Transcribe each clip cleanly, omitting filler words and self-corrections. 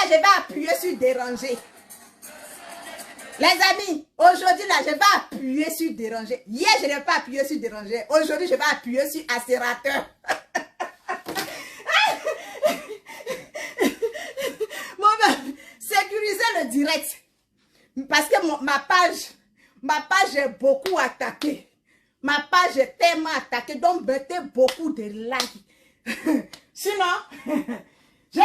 je vais appuyer sur déranger. Les amis, aujourd'hui, là, je vais appuyer sur déranger. Hier, je n'ai pas appuyé sur déranger. Aujourd'hui, je vais appuyer sur accélérateur. Bon, ben, sécuriser le direct. Parce que ma page est beaucoup attaquée. Ma page est tellement attaquée. Donc, mettez beaucoup de likes. Sinon, j'ai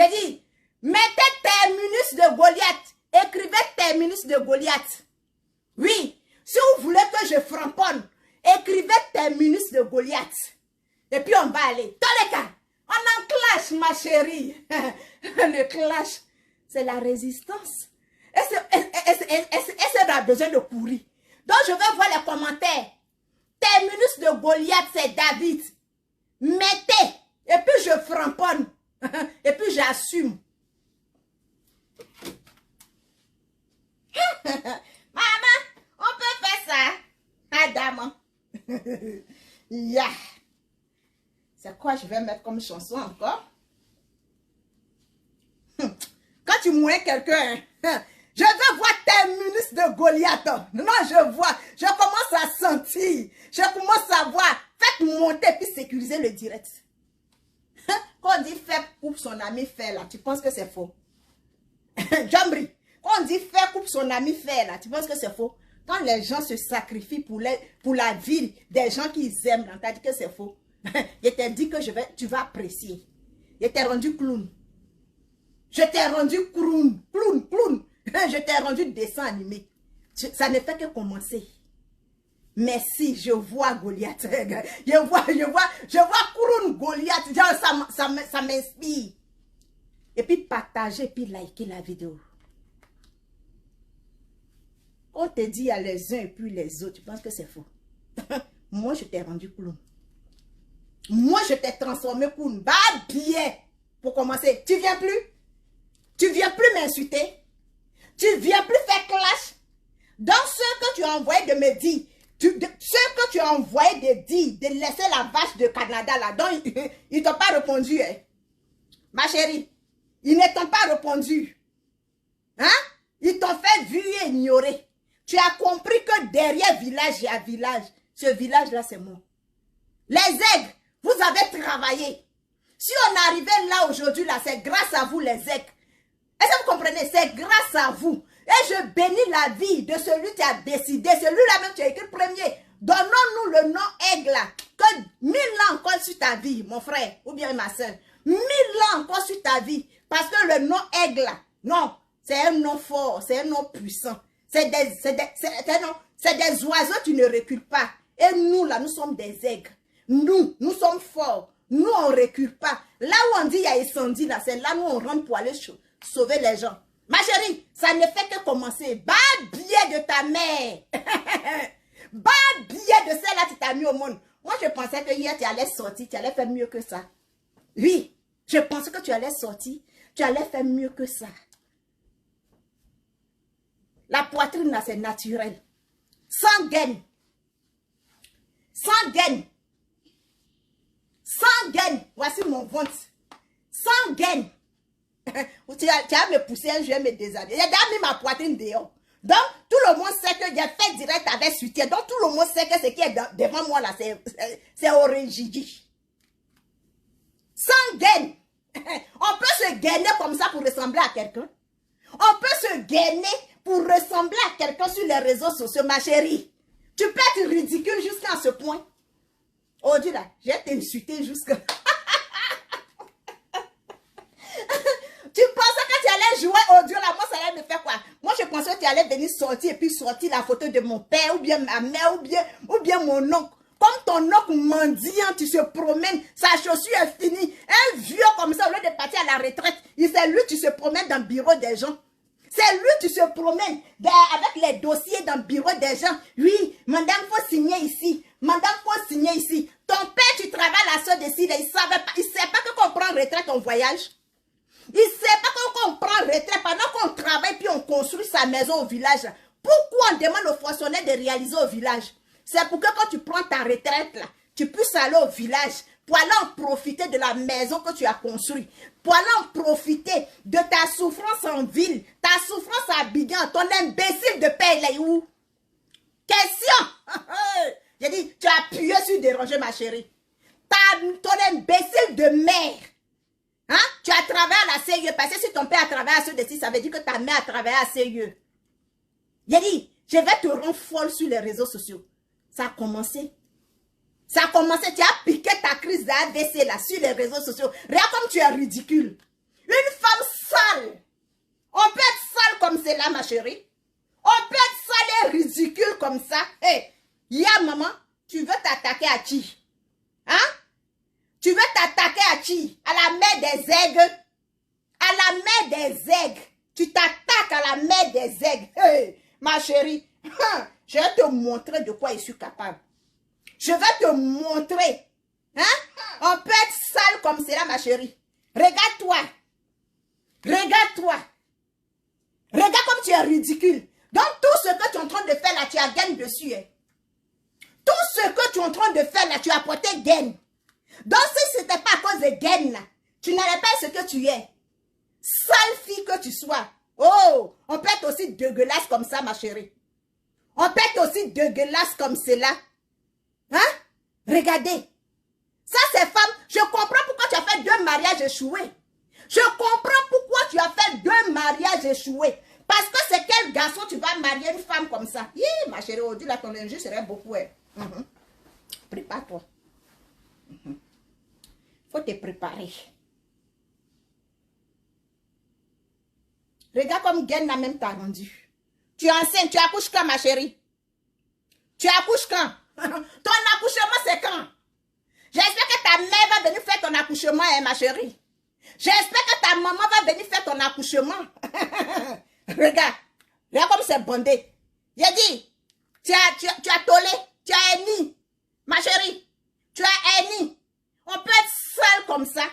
dit, mettez terminus de Goliath. Écrivez terminus de Goliath. Oui, si vous voulez que je framponne, écrivez terminus de Goliath. Et puis on va aller. Dans les cas, on en clash, ma chérie. Le clash, c'est la résistance. Et c'est a besoin de courir. Donc je vais voir les commentaires. Terminus de Goliath, c'est David. Mettez. Et puis je framponne. Et puis j'assume. Maman, on peut faire ça. Adam. Yeah. C'est quoi je vais mettre comme chanson encore? Quand tu mouais quelqu'un, je veux voir terminus de Goliath. Non, je commence à sentir. Je commence à voir. Faites monter puis sécuriser le direct. Quand on dit fait coupe son ami fait là, tu penses que c'est faux? Jambri, quand on dit fait coupe son ami fait là, tu penses que c'est faux? Quand les gens se sacrifient pour la vie des gens qu'ils aiment, t'as dit que c'est faux. Je t'ai dit que tu vas apprécier. Je t'ai rendu clown. Je t'ai rendu clown. Je t'ai rendu dessin animé. Ça ne fait que commencer. Merci, je vois Goliath. Je vois clown Goliath. Ça m'inspire. Et puis partagez, puis likez la vidéo. On te dit il y a les uns et puis les autres. Tu penses que c'est faux? Moi, je t'ai rendu clown. Moi, je t'ai transformé clown. Bah, bien. Pour commencer, tu viens plus? Tu viens plus m'insulter? Tu viens plus faire clash? Dans ce que tu as envoyé de me dire, ce que tu as envoyé de dire, de laisser la vache de Canada là-dedans, ils t'ont pas répondu. Hein? Ma chérie, ils ne t'ont pas répondu. Hein? Ils t'ont fait vu et ignorer. Tu as compris que derrière village, il y a village. Ce village-là, c'est moi. Les aigles, vous avez travaillé. Si on est arrivé là aujourd'hui, là, c'est grâce à vous, les aigles. Est-ce que vous comprenez? C'est grâce à vous. Et je bénis la vie de celui qui a décidé. Celui-là même qui a écrit premier. Donnons-nous le nom aigle là. Que 1000 ans encore sur ta vie, mon frère, ou bien ma soeur. 1000 ans encore sur ta vie. Parce que le nom aigle là, non, c'est un nom fort, c'est un nom puissant. C'est des oiseaux qui ne reculent pas. Et nous là, nous sommes des aigles. Nous sommes forts. Nous, on ne recule pas. Là où on dit il y a incendie là, c'est là où on rentre pour aller sauver les gens. Ma chérie, ça ne fait que commencer. Bas billet de ta mère. Bas billet de celle-là qui t'a mis au monde. Moi, je pensais que hier, tu allais sortir, tu allais faire mieux que ça. Oui, je pensais que tu allais sortir, tu allais faire mieux que ça. La poitrine, là, c'est naturel. Sans gaine. Sans gaine. Sans gaine. Voici mon ventre. Sans gaine. Tu vas me pousser un jour, je vais me déshabiller. J'ai déjà mis ma poitrine dehors. Donc, tout le monde sait que j'ai fait direct avec soutien. Donc, tout le monde sait que ce qui est devant moi, là, c'est origine. Sans gaine. On peut se gainer comme ça pour ressembler à quelqu'un. On peut se gainer pour ressembler à quelqu'un sur les réseaux sociaux, ma chérie. Tu peux être ridicule jusqu'à ce point. Oh Dieu là, j'ai t'insulté jusqu'à... Tu pensais que tu allais jouer au Dieu là, moi ça allait me faire quoi? Moi je pensais que tu allais venir sortir et puis sortir la photo de mon père ou bien ma mère ou bien mon oncle. Comme ton oncle mendiant, tu se promènes, sa chaussure est finie. Un vieux comme ça, au lieu de partir à la retraite, c'est lui qui se promène dans le bureau des gens. C'est lui qui se promène avec les dossiers dans le bureau des gens. Oui, madame, faut signer ici. Madame, faut signer ici. Ton père, tu travailles à ce décide, il ne sait pas qu'on prend retraite en voyage. Il ne sait pas qu'on prend retraite pendant qu'on travaille puis on construit sa maison au village. Pourquoi on demande aux fonctionnaires de réaliser au village? C'est pour que quand tu prends ta retraite là, tu puisses aller au village pour aller en profiter de la maison que tu as construite, pour aller en profiter de ta souffrance en ville, ta souffrance à Abidjan, ton imbécile de père, il est où? Question! J'ai dit, tu as appuyé sur déranger, ma chérie. Ton imbécile de mère. Hein? Tu as travaillé à la CIE, parce que si ton père a travaillé à CEDECI, ça veut dire que ta mère a travaillé à la CIE. J'ai dit, je vais te rendre folle sur les réseaux sociaux. Ça a commencé. Ça a commencé, tu as piqué ta crise d'AVC là, sur les réseaux sociaux. Regarde comme tu es ridicule. Une femme sale. On peut être sale comme c'est là, ma chérie. On peut être sale et ridicule comme ça. Hé, maman, tu veux t'attaquer à qui? Hein? Tu veux t'attaquer à qui? À la mère des aigles? À la mère des aigles. Tu t'attaques à la mère des aigles. Hey, ma chérie, je vais te montrer de quoi je suis capable. Je vais te montrer. Hein? On peut être sale comme cela, ma chérie. Regarde-toi. Regarde-toi. Regarde comme tu es ridicule. Donc, tout ce que tu es en train de faire là, tu as gain dessus. Hein? Tout ce que tu es en train de faire là, tu as porté gain. Donc, si ce n'était pas à cause de gain là, tu n'allais pas ce que tu es. Sale fille que tu sois. Oh, on peut être aussi dégueulasse comme ça, ma chérie. On peut être aussi dégueulasse comme cela. Hein? Regardez. Ça, c'est femme. Je comprends pourquoi tu as fait 2 mariages échoués. Je comprends pourquoi tu as fait 2 mariages échoués. Parce que c'est quel garçon tu vas marier une femme comme ça? Hi, ma chérie, aujourd'hui, là, ton injure serait beaucoup. Hein. Prépare-toi. Faut te préparer. Regarde comme Gaine n'a même t'a rendu. Tu es enceinte, tu accouches quand, ma chérie? Tu accouches quand? Ton accouchement, c'est quand? J'espère que ta mère va venir faire ton accouchement, hein, ma chérie. J'espère que ta maman va venir faire ton accouchement. Regarde. Regarde comme c'est bondé. J'ai dit, tu as tolé, tu as haini. Ma chérie, tu as haini. On peut être seul comme ça.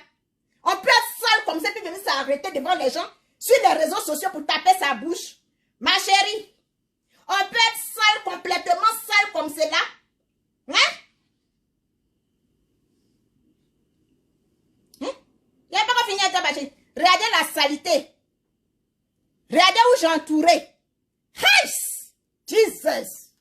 On peut être seul comme ça, puis venir s'arrêter devant les gens sur les réseaux sociaux pour taper sa bouche. Ma chérie, on peut être seul, complètement seul comme cela. Hein? Il n'y a pas qu'à finir avec ta chérie. Regardez la saleté. Regardez où j'ai entouré. Hey! Jesus!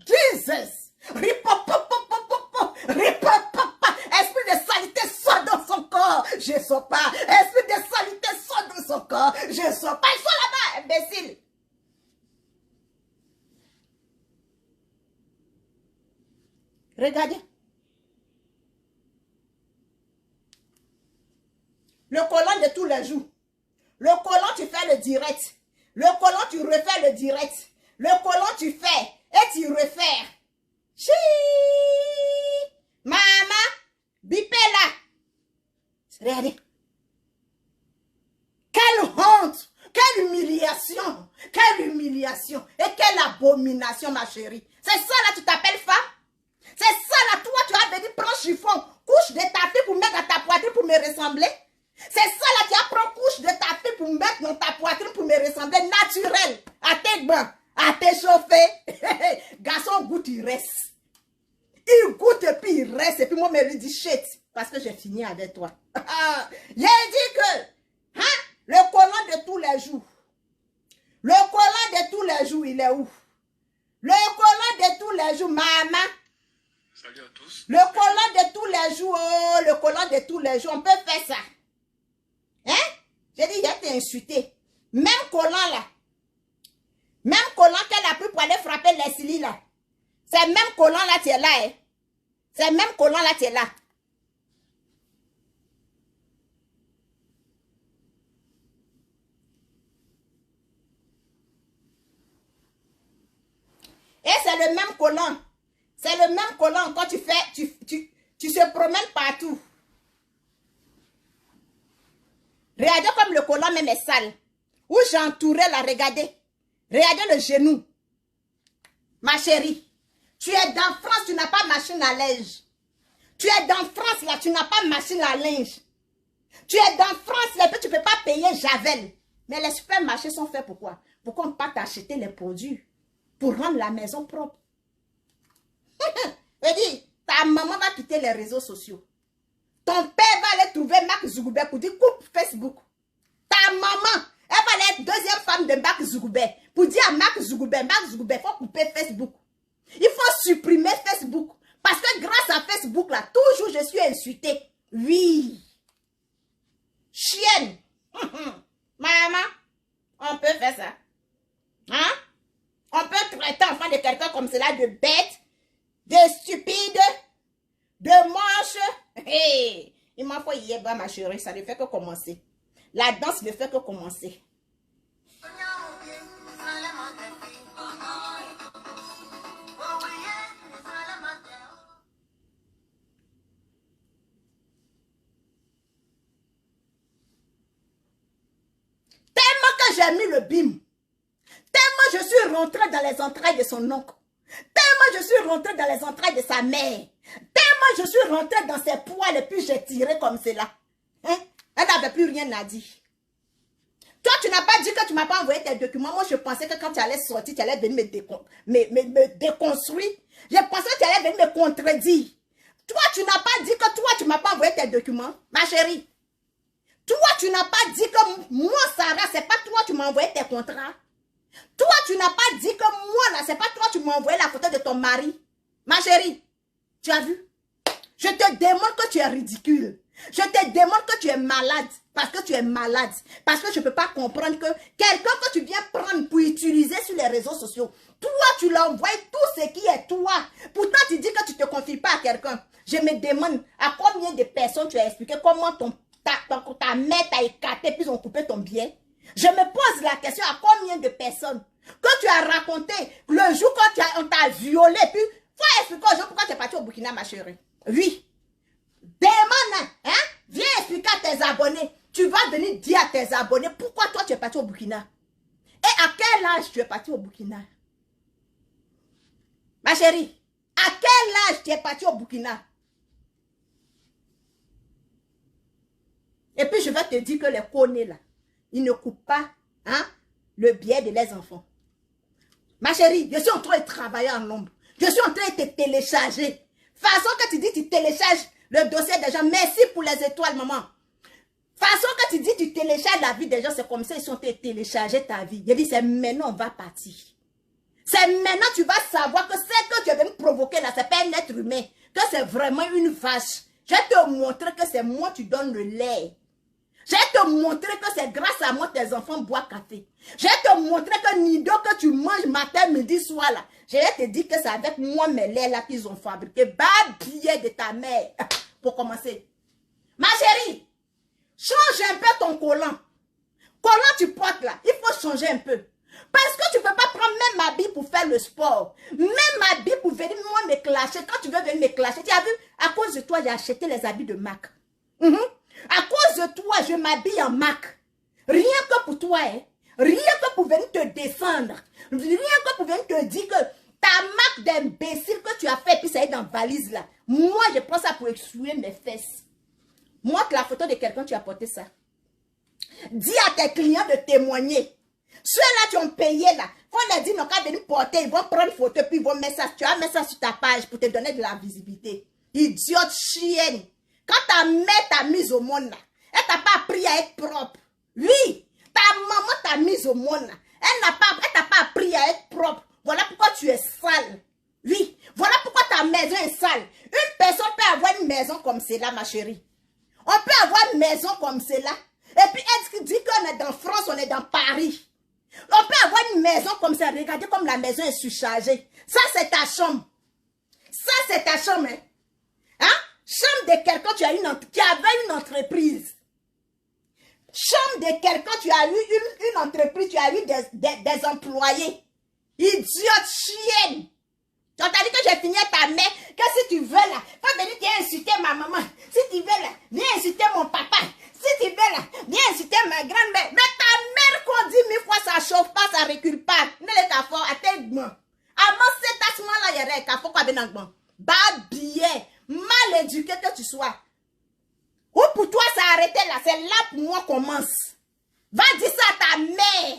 Jesus! Ripopopopopopo! Ripopopopo! Esprit de saleté sort dans son corps. Je ne sors pas. Esprit de saleté sort dans son corps. Je ne sors pas. Il sort là-bas, imbécile. Regardez. Le collant de tous les jours. Le collant, tu fais le direct. Le collant, tu refais le direct. Le collant, tu fais et tu refais. Chi! Maman, bipez là. Regardez. Quelle honte! Quelle humiliation! Quelle humiliation! Et quelle abomination, ma chérie! C'est ça là, tu t'appelles femme? C'est ça là, toi, tu as venu prendre chiffon, couche de ta fille pour mettre dans ta poitrine pour me ressembler? C'est ça là, tu as pris couche de ta fille pour mettre dans ta poitrine pour me ressembler naturel. À tes bains, à t'échauffer. Garçon goûte, il reste. Il goûte et puis il reste. Et puis moi, me dit shit. Parce que j'ai fini avec toi. J'ai dit que, hein, le collant de tous les jours. Le collant de tous les jours, il est où? Le collant de tous les jours, maman. Salut à tous. Le collant de tous les jours, oh, le collant de tous les jours, on peut faire ça. Hein? J'ai dit, j'ai été insulté. Même collant là. Même collant qu'elle a pris pour aller frapper Leslie là. C'est même collant là, tu es là. Hein? C'est même collant là, tu es là. Et c'est le même collant. C'est le même collant quand tu fais, tu se promènes partout. Regardez comme le collant même est sale. Où j'ai entouré là, regardez. Regardez le genou. Ma chérie, tu es dans France, tu n'as pas machine à linge. Tu es dans France là, tu n'as pas machine à linge. Tu es dans France là, tu ne peux pas payer Javel. Mais les supermarchés sont faits pour quoi? Pourquoi on ne peut pas t'acheter les produits pour rendre la maison propre? Je dis, ta maman va quitter les réseaux sociaux. Ton père va aller trouver Mark Zuckerberg pour dire coupe Facebook. Ta maman, elle va aller être deuxième femme de Mark Zuckerberg pour dire à Mark Zuckerberg, faut couper Facebook. Il faut supprimer Facebook. Parce que grâce à Facebook, là, toujours je suis insultée. Oui. Chienne. Maman, on peut faire ça. Hein? On peut traiter enfant de quelqu'un comme cela de bête, de stupide, de moche. Hey, il m'en faut y aller, ma chérie, ça ne fait que commencer. La danse ne fait que commencer. Tellement que j'ai mis le bim. Tellement je suis rentrée dans les entrailles de son oncle. Tellement je suis rentrée dans les entrailles de sa mère. Tellement je suis rentrée dans ses poils et puis j'ai tiré comme cela. Hein? Elle n'avait plus rien à dire. Toi, tu n'as pas dit que tu ne m'as pas envoyé tes documents. Moi, je pensais que quand tu allais sortir, tu allais venir me déconstruire. Je pensais que tu allais venir me contredire. Toi, tu n'as pas dit que toi, tu ne m'as pas envoyé tes documents, ma chérie. Toi, tu n'as pas dit que moi, Sarah, c'est pas toi, tu m'as envoyé tes contrats. Toi, tu n'as pas dit que moi, là, c'est pas toi, tu m'as envoyé la photo de ton mari. Ma chérie, tu as vu? Je te demande que tu es ridicule. Je te demande que tu es malade. Parce que tu es malade. Parce que je ne peux pas comprendre que quelqu'un que tu viens prendre pour utiliser sur les réseaux sociaux, toi, tu l'envoies tout ce qui est toi. Pourtant, tu dis que tu ne te confies pas à quelqu'un. Je me demande à combien de personnes tu as expliqué comment ta mère t'a écarté puis ils ont coupé ton billet. Je me pose la question à combien de personnes que tu as raconté le jour quand on t'a violé. Puis, il faut expliquer aux gens pourquoi tu es parti au Burkina, ma chérie. Oui. Demande, hein? Viens expliquer à tes abonnés. Tu vas venir dire à tes abonnés pourquoi toi tu es parti au Burkina. Et à quel âge tu es parti au Burkina? Ma chérie, à quel âge tu es parti au Burkina? Et puis je vais te dire que les connus là, ils ne coupent pas hein, le billet de les enfants. Ma chérie, je suis en train de travailler en nombre. Je suis en train de te télécharger. Façon que tu dis, tu télécharges le dossier des gens. Merci pour les étoiles, maman. Façon que tu dis, tu télécharges la vie des gens, c'est comme ça, ils sont télécharger ta vie. Je dis, c'est maintenant, on va partir. C'est maintenant, tu vas savoir que ce que tu viens me provoquer là, c'est pas un être humain. Que c'est vraiment une vache. Je vais te montrer que c'est moi, tu donnes le lait. Je vais te montrer que c'est grâce à moi tes enfants boivent café. Je vais te montrer que Nido que tu manges matin, midi, soir là. Je vais te dire que c'est avec moi mes laits là qu'ils ont fabriqué. Billet de ta mère. Pour commencer. Ma chérie, change un peu ton collant. Collant tu portes là, il faut changer un peu. Parce que tu ne peux pas prendre même ma bille pour faire le sport. Même ma bille pour venir moi me clasher. Quand tu veux venir me clasher, tu as vu, à cause de toi, j'ai acheté les habits de Mac. À cause de toi, je m'habille en Mac. Rien que pour toi, hein. Rien que pour venir te descendre. Rien que pour venir te dire que ta marque d'imbécile que tu as fait, puis ça est dans la valise là. Moi, je prends ça pour extruer mes fesses. Montre la photo de quelqu'un qui a porté ça. Dis à tes clients de témoigner. Ceux-là qui ont payé là, faut leur dire non, qu'à venir porter, ils vont prendre photo, puis ils vont mettre ça, tu vas mettre ça sur ta page pour te donner de la visibilité. Idiote chienne. Quand ta mère t'a mise au monde là, elle t'a pas appris à être propre. Oui, ta maman t'a mise au monde là. Elle t'a pas appris à être propre. Voilà pourquoi tu es sale. Oui, voilà pourquoi ta maison est sale. Une personne peut avoir une maison comme celle-là, ma chérie. On peut avoir une maison comme celle-là. Et puis elle dit qu'on est dans France, on est dans Paris. On peut avoir une maison comme ça. Regardez comme la maison est surchargée. Ça, c'est ta chambre. Ça, c'est ta chambre. Hein? Hein? Chambre de quelqu'un qui avait une entreprise. Chambre de quelqu'un qui a eu une entreprise, tu as eu des employés. Idiote chienne. Tu as dit que j'ai fini ta mère, que si tu veux là, faut venir insulter ma maman. Si tu veux là, viens insulter mon papa. Si tu veux là, viens insulter ma grand-mère. Mais ta mère qu'on dit 1000 fois, ça chauffe pas, ça recule pas. Ne les ta fort, attends-moi. Avant cet asma là, il y a un fort quoi ben en billet, mal éduqué que tu sois. Ou pour toi, ça a arrêté là, c'est là pour moi commence. Va dire ça à ta mère.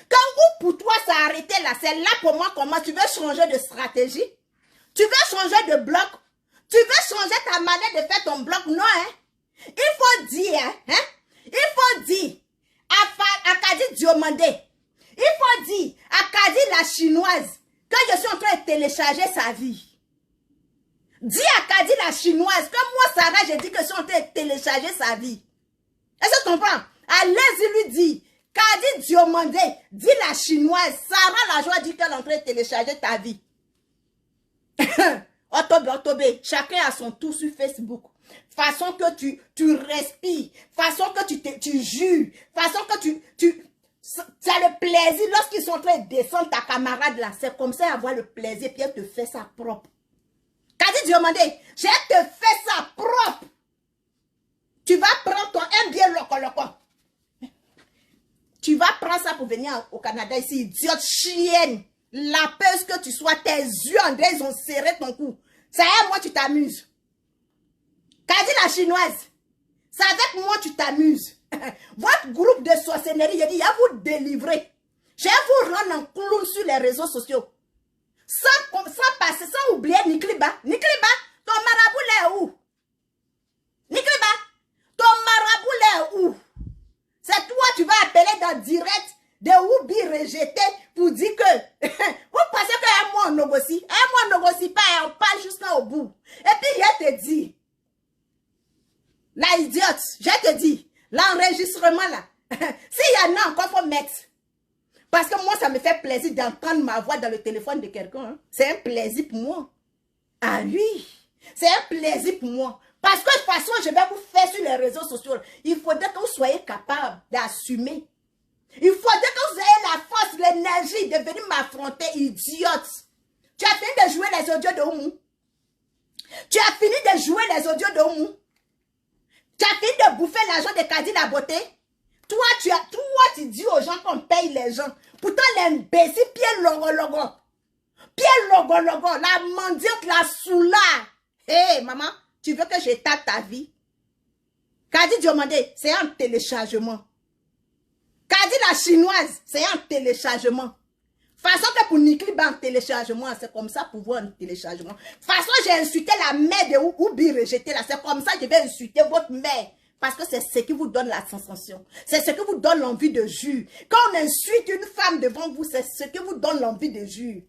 Quand ou pour toi, ça a arrêté là, c'est là pour moi comment tu veux changer de stratégie. Tu veux changer de bloc. Tu veux changer ta manière de faire ton blog? Non, hein? Il faut dire, hein? Il faut dire à Kadi Diomandé, il faut dire à Kadi la chinoise que je suis en train de télécharger sa vie. Dis à Kadi la chinoise que moi, Sarah, j'ai dit que je suis en train de télécharger sa vie. Est-ce que tu comprends? Allez-y lui dire. Kadi Diomandé, dis la chinoise. Sarah la joie dit qu'elle est en train de télécharger ta vie. Otobé, chacun a son tour sur Facebook. Façon que tu respires, façon que tu jures, façon que tu as le plaisir lorsqu'ils sont en train de descendre ta camarade là. C'est comme ça avoir le plaisir, puis elle te fait ça propre. Kadi Diomandé, je te fais ça propre. Tu vas prendre ton un bien loco. Tu vas prendre ça pour venir au Canada ici, idiote chienne. La peur que tu sois, tes yeux, André, ils ont serré ton cou. C'est avec moi tu t'amuses. Kadi la chinoise, c'est avec moi tu t'amuses. Votre groupe de sorcellerie, j'ai dit, il va vous délivrer. Je vais vous rendre un clown sur les réseaux sociaux. Sans passer, sans oublier Nikliba. Nikliba, ton marabout est où? Nikliba, ton marabout est où? C'est toi, tu vas appeler dans direct de Oubi rejeté pour dire que vous pensez qu'un mois on négocie. Un mois on négocie pas, on parle jusqu'au bout. Et puis je te dis, la idiote, je te dis, l'enregistrement là, s'il y en a encore, faut mettre. Parce que moi, ça me fait plaisir d'entendre ma voix dans le téléphone de quelqu'un. Hein. C'est un plaisir pour moi. Ah oui, c'est un plaisir pour moi. Parce que de toute façon, je vais vous faire sur les réseaux sociaux. Il faudrait que vous soyez capable d'assumer. Il faudrait que vous ayez la force, l'énergie de venir m'affronter, idiote. Tu as fini de jouer les audios de Oumou. Tu as fini de jouer les audios de Oumou. Tu as fini de bouffer l'argent de Kadi la beauté. Toi, tu dis aux gens qu'on paye les gens. Pourtant, l'imbécile, pied logo. Pied logo, la mendiante, la soula. Hé, maman, tu veux que je tape ta vie? Kadi Diomandé, c'est un téléchargement. Kadi la chinoise, c'est un téléchargement. Façon que pour Nikliba un téléchargement, c'est comme ça pour vous un téléchargement. Façon j'ai insulté la mère de Oubi rejeté là, c'est comme ça que je vais insulter votre mère. Parce que c'est ce qui vous donne la sensation. C'est ce qui vous donne l'envie de jurer. Quand on insulte une femme devant vous, c'est ce qui vous donne l'envie de jurer.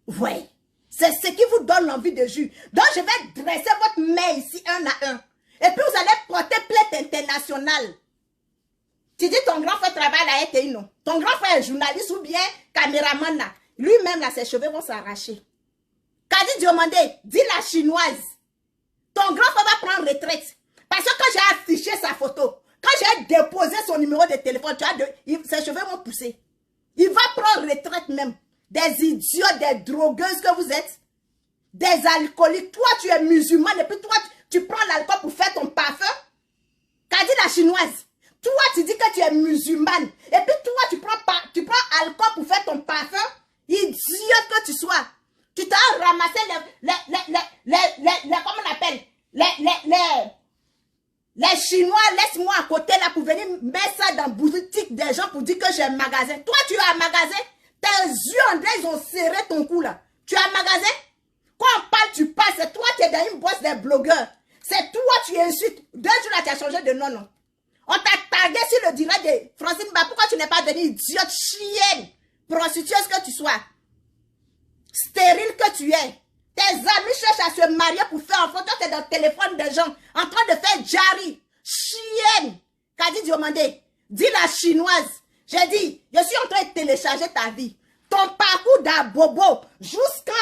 Ouais. C'est ce qui vous donne l'envie de jurer. Donc je vais dresser votre mère ici un à un. Et puis vous allez porter plainte internationale. Tu dis ton grand frère travaille à RTI, non? Ton grand frère est journaliste ou bien caméraman là. Lui-même là, ses cheveux vont s'arracher. Kadi Diomandé, dis la chinoise. Ton grand frère va prendre retraite. Parce que quand j'ai affiché sa photo, quand j'ai déposé son numéro de téléphone, ses cheveux vont pousser. Il va prendre retraite même. Des idiots, des drogueuses que vous êtes. Des alcooliques. Toi, tu es musulman et puis toi, tu prends l'alcool pour faire ton parfum. Kadi la chinoise. Toi, tu dis que tu es musulmane. Et puis toi, tu prends alcool pour faire ton parfum. Idiot que tu sois. Tu t'as ramassé comment on appelle? Les Chinois, laisse-moi à côté là pour venir mettre ça dans la boutique des gens pour dire que j'ai un magasin. Toi, tu as un magasin. Tes yeux, André, ils ont serré ton cou là. Tu as un magasin? Quand on parle, tu parles. C'est toi qui es dans une boîte des blogueurs. C'est toi, tu insultes. 2 jours là, tu as changé de nom, non? On t'a tagué sur le direct de Francine Ba. Pourquoi tu n'es pas devenue idiote, chienne, prostitueuse que tu sois? Stérile que tu es. Tes amis cherchent à se marier pour faire enfant. Toi, tu es dans le téléphone des gens en train de faire Jari. Chienne. Kadi Diomandé, dis la chinoise. J'ai dit, je suis en train de télécharger ta vie. Ton parcours d'Abobo. Jusqu'à...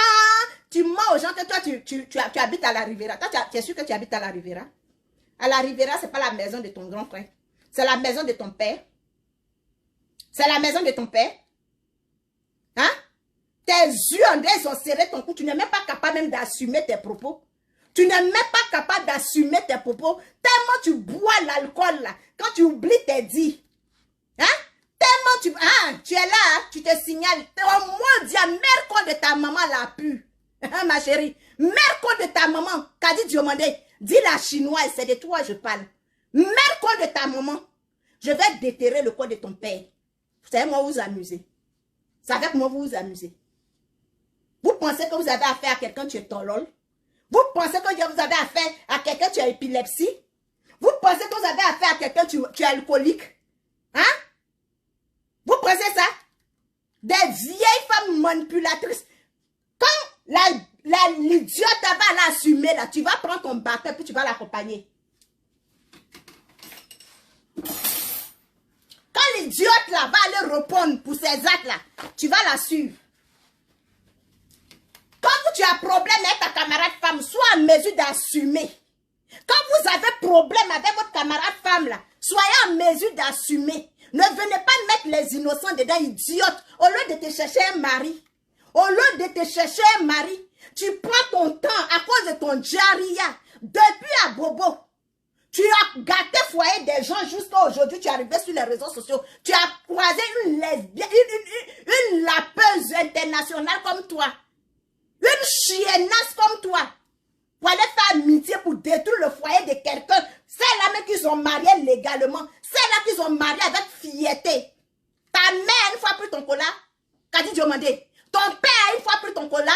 Tu mens aux gens que toi, tu habites à la Riviera. Toi, tu es sûr que tu habites à la Riviera? À la Riviera, ce n'est pas la maison de ton grand frère. C'est la maison de ton père. C'est la maison de ton père. Hein? Tes yeux, André, ils ont serré ton cou. Tu n'es même pas capable même d'assumer tes propos. Tu n'es même pas capable d'assumer tes propos. Tellement tu bois l'alcool là. Quand tu oublies tes dits. Hein? Tellement tu es là, hein? Tu te signales. Au moins, dis à mère con de ta maman la pu. Hein, ma chérie? Mère con de ta maman. Kadi Diomandé. Dis la chinoise, c'est de toi je parle. Mère con de ta maman. Je vais déterrer le corps de ton père. Vous savez, moi, vous vous amusez. C'est avec moi, vous vous amusez. Vous pensez que vous avez affaire à quelqu'un, tu es tolol. Vous pensez que vous avez affaire à quelqu'un qui a épilepsie? Vous pensez que vous avez affaire à quelqu'un qui est alcoolique? Hein? Vous pensez ça? Des vieilles femmes manipulatrices. Quand l'idiote va l'assumer, là, tu vas prendre ton bâton puis tu vas l'accompagner. Quand l'idiote là va aller répondre pour ces actes là, tu vas la suivre. Quand tu as problème avec ta camarade femme, sois en mesure d'assumer. Quand vous avez problème avec votre camarade femme là, soyez en mesure d'assumer. Ne venez pas mettre les innocents dedans, idiotes. Au lieu de te chercher un mari, au lieu de te chercher un mari, tu prends ton temps à cause de ton diarrhea. Depuis à Bobo, tu as gâté le foyer des gens jusqu'à aujourd'hui. Tu es arrivé sur les réseaux sociaux. Tu as croisé une lesbienne, une lapeuse internationale comme toi. Une chiennasse comme toi. Pour aller faire amitié pour détruire le foyer de quelqu'un. Celles-là même qui sont mariées légalement. Celles-là qui sont mariées avec fierté. Ta mère une fois pris ton cola. Kadi Diomandé. Ton père une fois pris ton cola.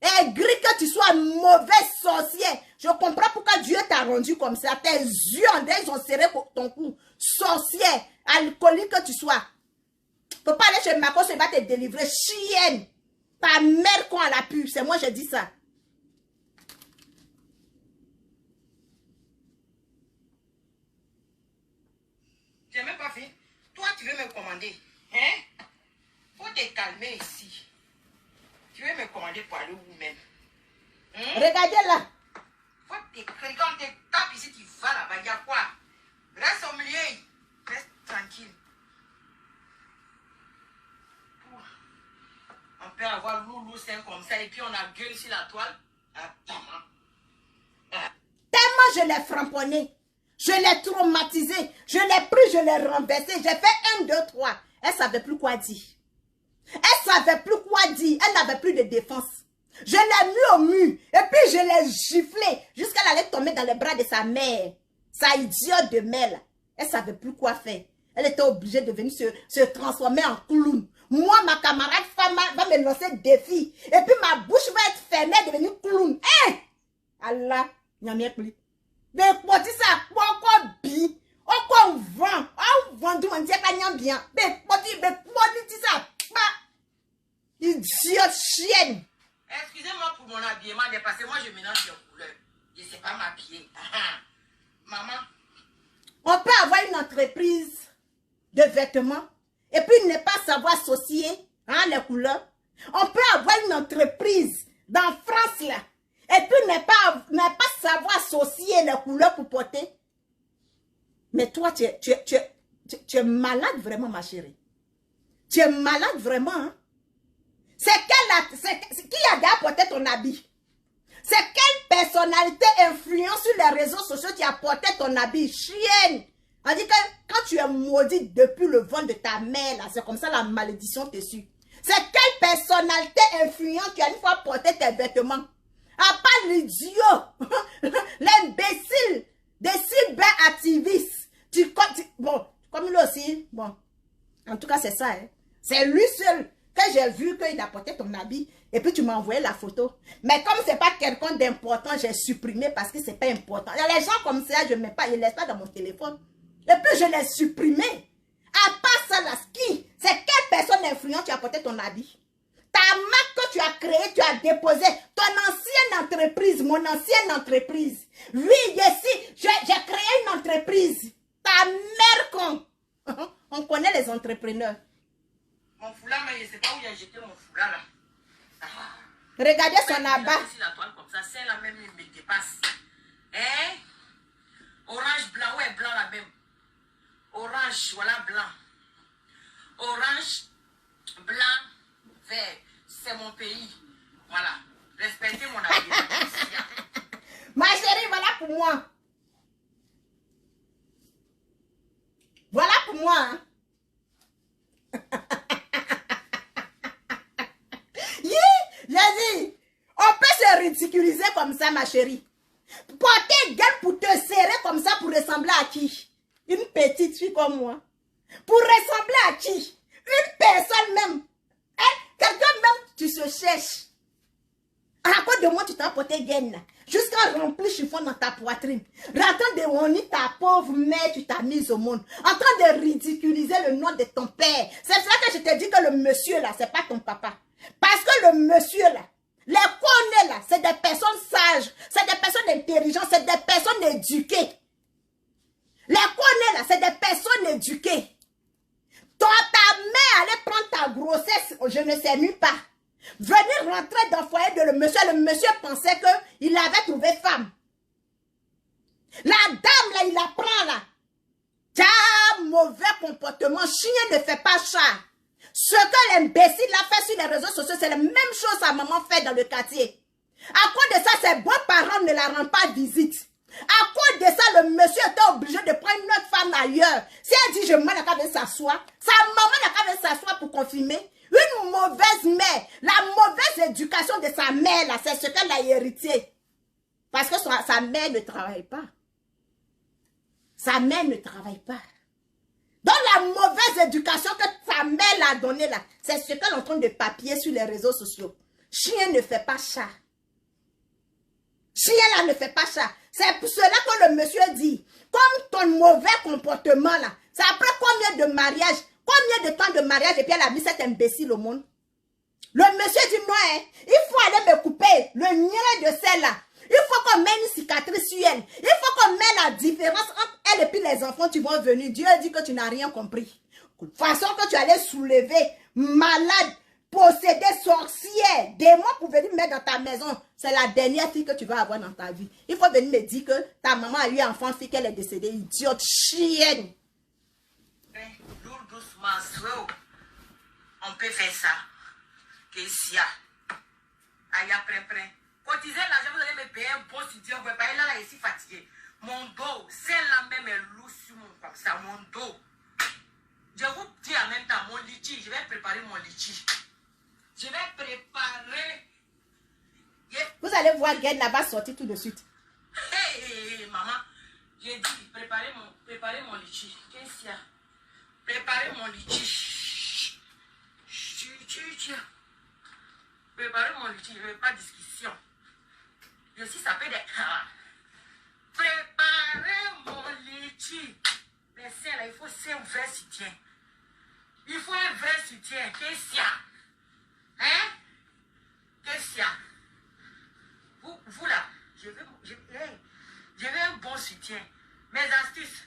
Et gris que tu sois mauvais sorcier. Je comprends pourquoi Dieu t'a rendu comme ça. Tes yeux en ils ont serré ton cou. Sorcier. Alcoolique que tu sois. Faut pas aller chez Marcos, il va te délivrer. Chienne. Ta mère quand elle a pu. C'est moi je dis ça. J'ai même pas fait. Toi, tu veux me commander. Hein? Faut te calmer ici. Tu veux me commander pour aller où même? Regardez là. Faut te créer. Quand tu tapes ici, tu vas là-bas. Il y a quoi? Reste au milieu. Reste tranquille. On peut avoir loulou, c'est comme ça. Et puis on a gueule sur la toile. Attends. Tellement je l'ai framponné. Je l'ai traumatisé. Je l'ai pris, je l'ai renversé. J'ai fait 1, 2, 3. Elle ne savait plus quoi dire. Elle ne savait plus quoi dire. Elle n'avait plus de défense. Je l'ai mis au mur. Et puis je l'ai giflé. Jusqu'à elle allait tomber dans les bras de sa mère. Sa idiote de mère. Là. Elle ne savait plus quoi faire. Elle était obligée de venir se transformer en clown. Moi, ma camarade femme va me lancer le défi. Et puis ma bouche va être fermée et devenir clown. Hein? Allah, il n'y a rien plus. Mais pour dire ça, pourquoi bi? On vend. On vend, on dit qu'il y a bien. Mais pour dire ça, idiote chienne. Excusez-moi pour mon habillement, parce que moi je mélange les couleurs. Je ne sais pas m'habiller. Maman. On peut avoir une entreprise de vêtements et puis ne pas savoir associer les couleurs. On peut avoir une entreprise dans France là et puis ne pas savoir associer les couleurs pour porter. Mais toi, tu es malade vraiment, ma chérie. Tu es malade vraiment. Hein? C'est qui a déjà porté ton habit? C'est quelle personnalité influente sur les réseaux sociaux qui a porté ton habit? Chienne! On dit que quand tu es maudit depuis le ventre de ta mère, c'est comme ça la malédiction te suit. C'est quelle personnalité influente qui a une fois porté tes vêtements? À part l'idiot, l'imbécile, des cyber-activistes. Bon, comme lui aussi, bon, en tout cas c'est ça. Hein. C'est lui seul que j'ai vu qu'il a porté ton habit et puis tu m'as envoyé la photo. Mais comme c'est pas quelqu'un d'important, j'ai supprimé parce que c'est pas important. Les gens comme ça, je ne mets pas, je ne laisse pas dans mon téléphone. Et puis je l'ai supprimé. À part ça, la ski, c'est quelle personne influente qui a porté ton habit? Ta marque que tu as créée, tu as déposé. Ton ancienne entreprise, mon ancienne entreprise. Oui, ici, j'ai créé une entreprise. Ta mère con. On connaît les entrepreneurs. Mon foulard, mais je ne sais pas où il a jeté mon foulard là. Regardez son abat. La toile comme ça, celle-là même, il me dépasse. Hein? Orange, blanc, ouais, blanc la même. Orange, voilà, blanc. Orange, blanc, vert. C'est mon pays. Voilà. Respectez mon habillement. Ma chérie, voilà pour moi. Voilà pour moi. Hein. J'ai dit, on peut se ridiculiser comme ça, ma chérie. Porter gueule pour te serrer comme ça pour ressembler à qui? Une petite fille comme moi. Pour ressembler à qui? Une personne même. Hein? Quelqu'un même, tu se cherches. Raconte-moi, tu t'as porté gaine là. Jusqu'à remplir chiffon dans ta poitrine. En de honner ta pauvre mère, tu t'as mise au monde. En train de ridiculiser le nom de ton père. C'est ça que je te dis que le monsieur là, c'est pas ton papa. Parce que le monsieur là, les connaît là, c'est des personnes sages, c'est des personnes intelligentes, c'est des personnes éduquées. Les connaît là, c'est des personnes éduquées. Toi, ta mère allait prendre ta grossesse, je ne sais nulle part. Venir rentrer dans le foyer de le monsieur pensait qu'il avait trouvé femme. La dame là, il la prend là. T'as mauvais comportement, chien ne fait pas chat. Ce que l'imbécile a fait sur les réseaux sociaux, c'est la même chose que sa maman fait dans le quartier. À cause de ça, ses bons parents ne la rendent pas visite. À cause de ça, le monsieur était obligé de prendre une autre femme ailleurs. Si elle dit je m'en ai qu'à s'asseoir, sa maman n'a qu'à s'asseoir pour confirmer. Une mauvaise mère, la mauvaise éducation de sa mère, là, c'est ce qu'elle a hérité. Parce que sa mère ne travaille pas. Sa mère ne travaille pas. Donc la mauvaise éducation que sa mère l'a donnée là, c'est ce qu'elle est en train de papier sur les réseaux sociaux. Chien ne fait pas chat. Chien là ne fait pas chat. C'est pour cela que le monsieur dit, comme ton mauvais comportement là, c'est après combien de mariages, combien de temps de mariage et puis elle a mis cet imbécile au monde. Le monsieur dit non, hein, il faut aller me couper le nez de celle-là. Il faut qu'on mette une cicatrice sur elle. Il faut qu'on mette la différence entre elle et puis les enfants qui vont venir. Dieu dit que tu n'as rien compris. De toute façon que tu allais soulever, malade, posséder, sorcière, démon pour venir mettre dans ta maison. C'est la dernière fille que tu vas avoir dans ta vie. Il faut venir me dire que ta maman a eu un enfant, fille qu'elle est décédée. Idiote, chienne. Doucement, on peut faire ça. Qu'est-ce aïe après. Cotiser l'argent, vous allez me payer un bon studio. Vous ne pouvez pas aller là, ici fatigué. Mon dos, celle-là même est lourde sur mon comme ça, mon dos. Je vous dis en même temps, mon litchi, je vais préparer mon litchi. Je vais préparer. Vous allez voir Gaine là-bas sortir tout de suite. Hey, maman, j'ai dit préparer mon litchi. Qu'est-ce qu'il y a? Préparer mon litchi. Préparer mon litchi, je ne veux pas de discussion. Je suis sapé de... Préparer mon litchi. Mais c'est là, il faut un vrai soutien. Il faut un vrai soutien. Qu'est-ce qu'il y a? Hein? Qu'est-ce qu'il y a? Vous là, je veux un bon soutien. Mes astuces.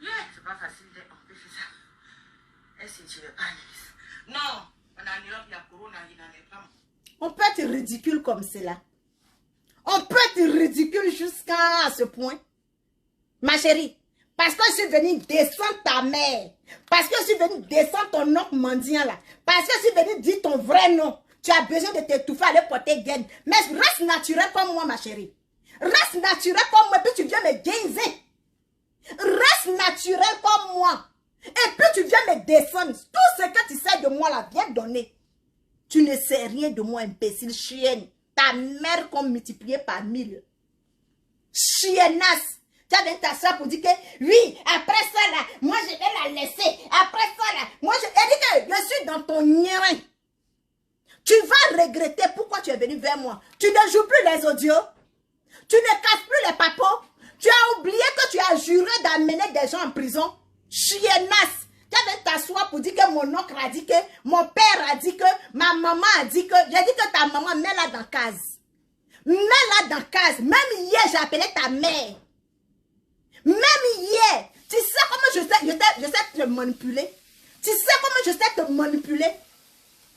C'est pas facile de... On peut faire ça. Est-ce que tu veux pas? Non. En Europe, il y a corona, il n'en est pas. On peut être ridicule comme cela. On peut être ridicule jusqu'à ce point. Ma chérie, parce que je suis venue descendre ta mère. Parce que je suis venue descendre ton oncle mendiant là. Parce que je suis venue dire ton vrai nom. Tu as besoin de t'étouffer, aller porter gaine. Mais reste naturel comme moi, ma chérie. Reste naturel comme moi, puis tu viens me gaiser. Reste naturel comme moi. Et puis tu viens me descendre. Tout ce que tu sais de moi là, viens donner. Tu ne sais rien de moi, imbécile, chienne. Ta mère qu'on multiplié par 1000. Chiennasse. Tu as ta soeur pour dire que oui, après ça là, moi je vais la laisser. Après ça là, moi je dis que je suis dans ton nien. Tu vas regretter pourquoi tu es venu vers moi. Tu ne joues plus les audios. Tu ne casses plus les papos. Tu as oublié que tu as juré d'amener des gens en prison. Chiennasse. Tu avais t'asseoir pour dire que mon oncle a dit que, mon père a dit que, ma maman a dit que, j'ai dit que ta maman, mets-la dans case. Mets-la dans case. Même hier, j'ai appelé ta mère. Même hier. Tu sais comment je sais te manipuler. Tu sais comment je sais te manipuler.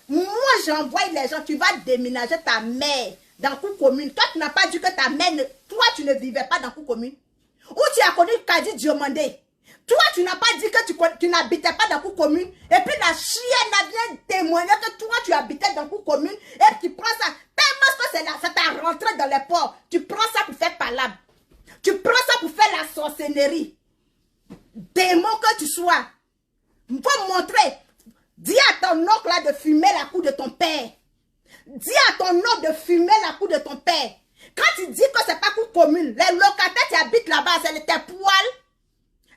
Moi, j'envoie les gens. Tu vas déménager ta mère dans Cour commune. Toi, tu n'as pas dit que ta mère, toi, tu ne vivais pas dans Cour commune. Où tu as connu Kadi Diomandé. Toi, tu n'as pas dit que tu n'habitais pas dans Cour commune. Et puis la chienne a bien témoigné que toi, tu habitais dans Cour commune. Et tu prends ça. Tellement que ça t'a rentré dans les ports. Tu prends ça pour faire palabre. Tu prends ça pour faire la sorcellerie. Démon que tu sois. Il faut montrer. Dis à ton oncle là de fumer la cour de ton père. Dis à ton oncle de fumer la cour de ton père. Quand tu dis que c'est pas Cour commune, les locataires qui habitent là-bas, c'est tes poils.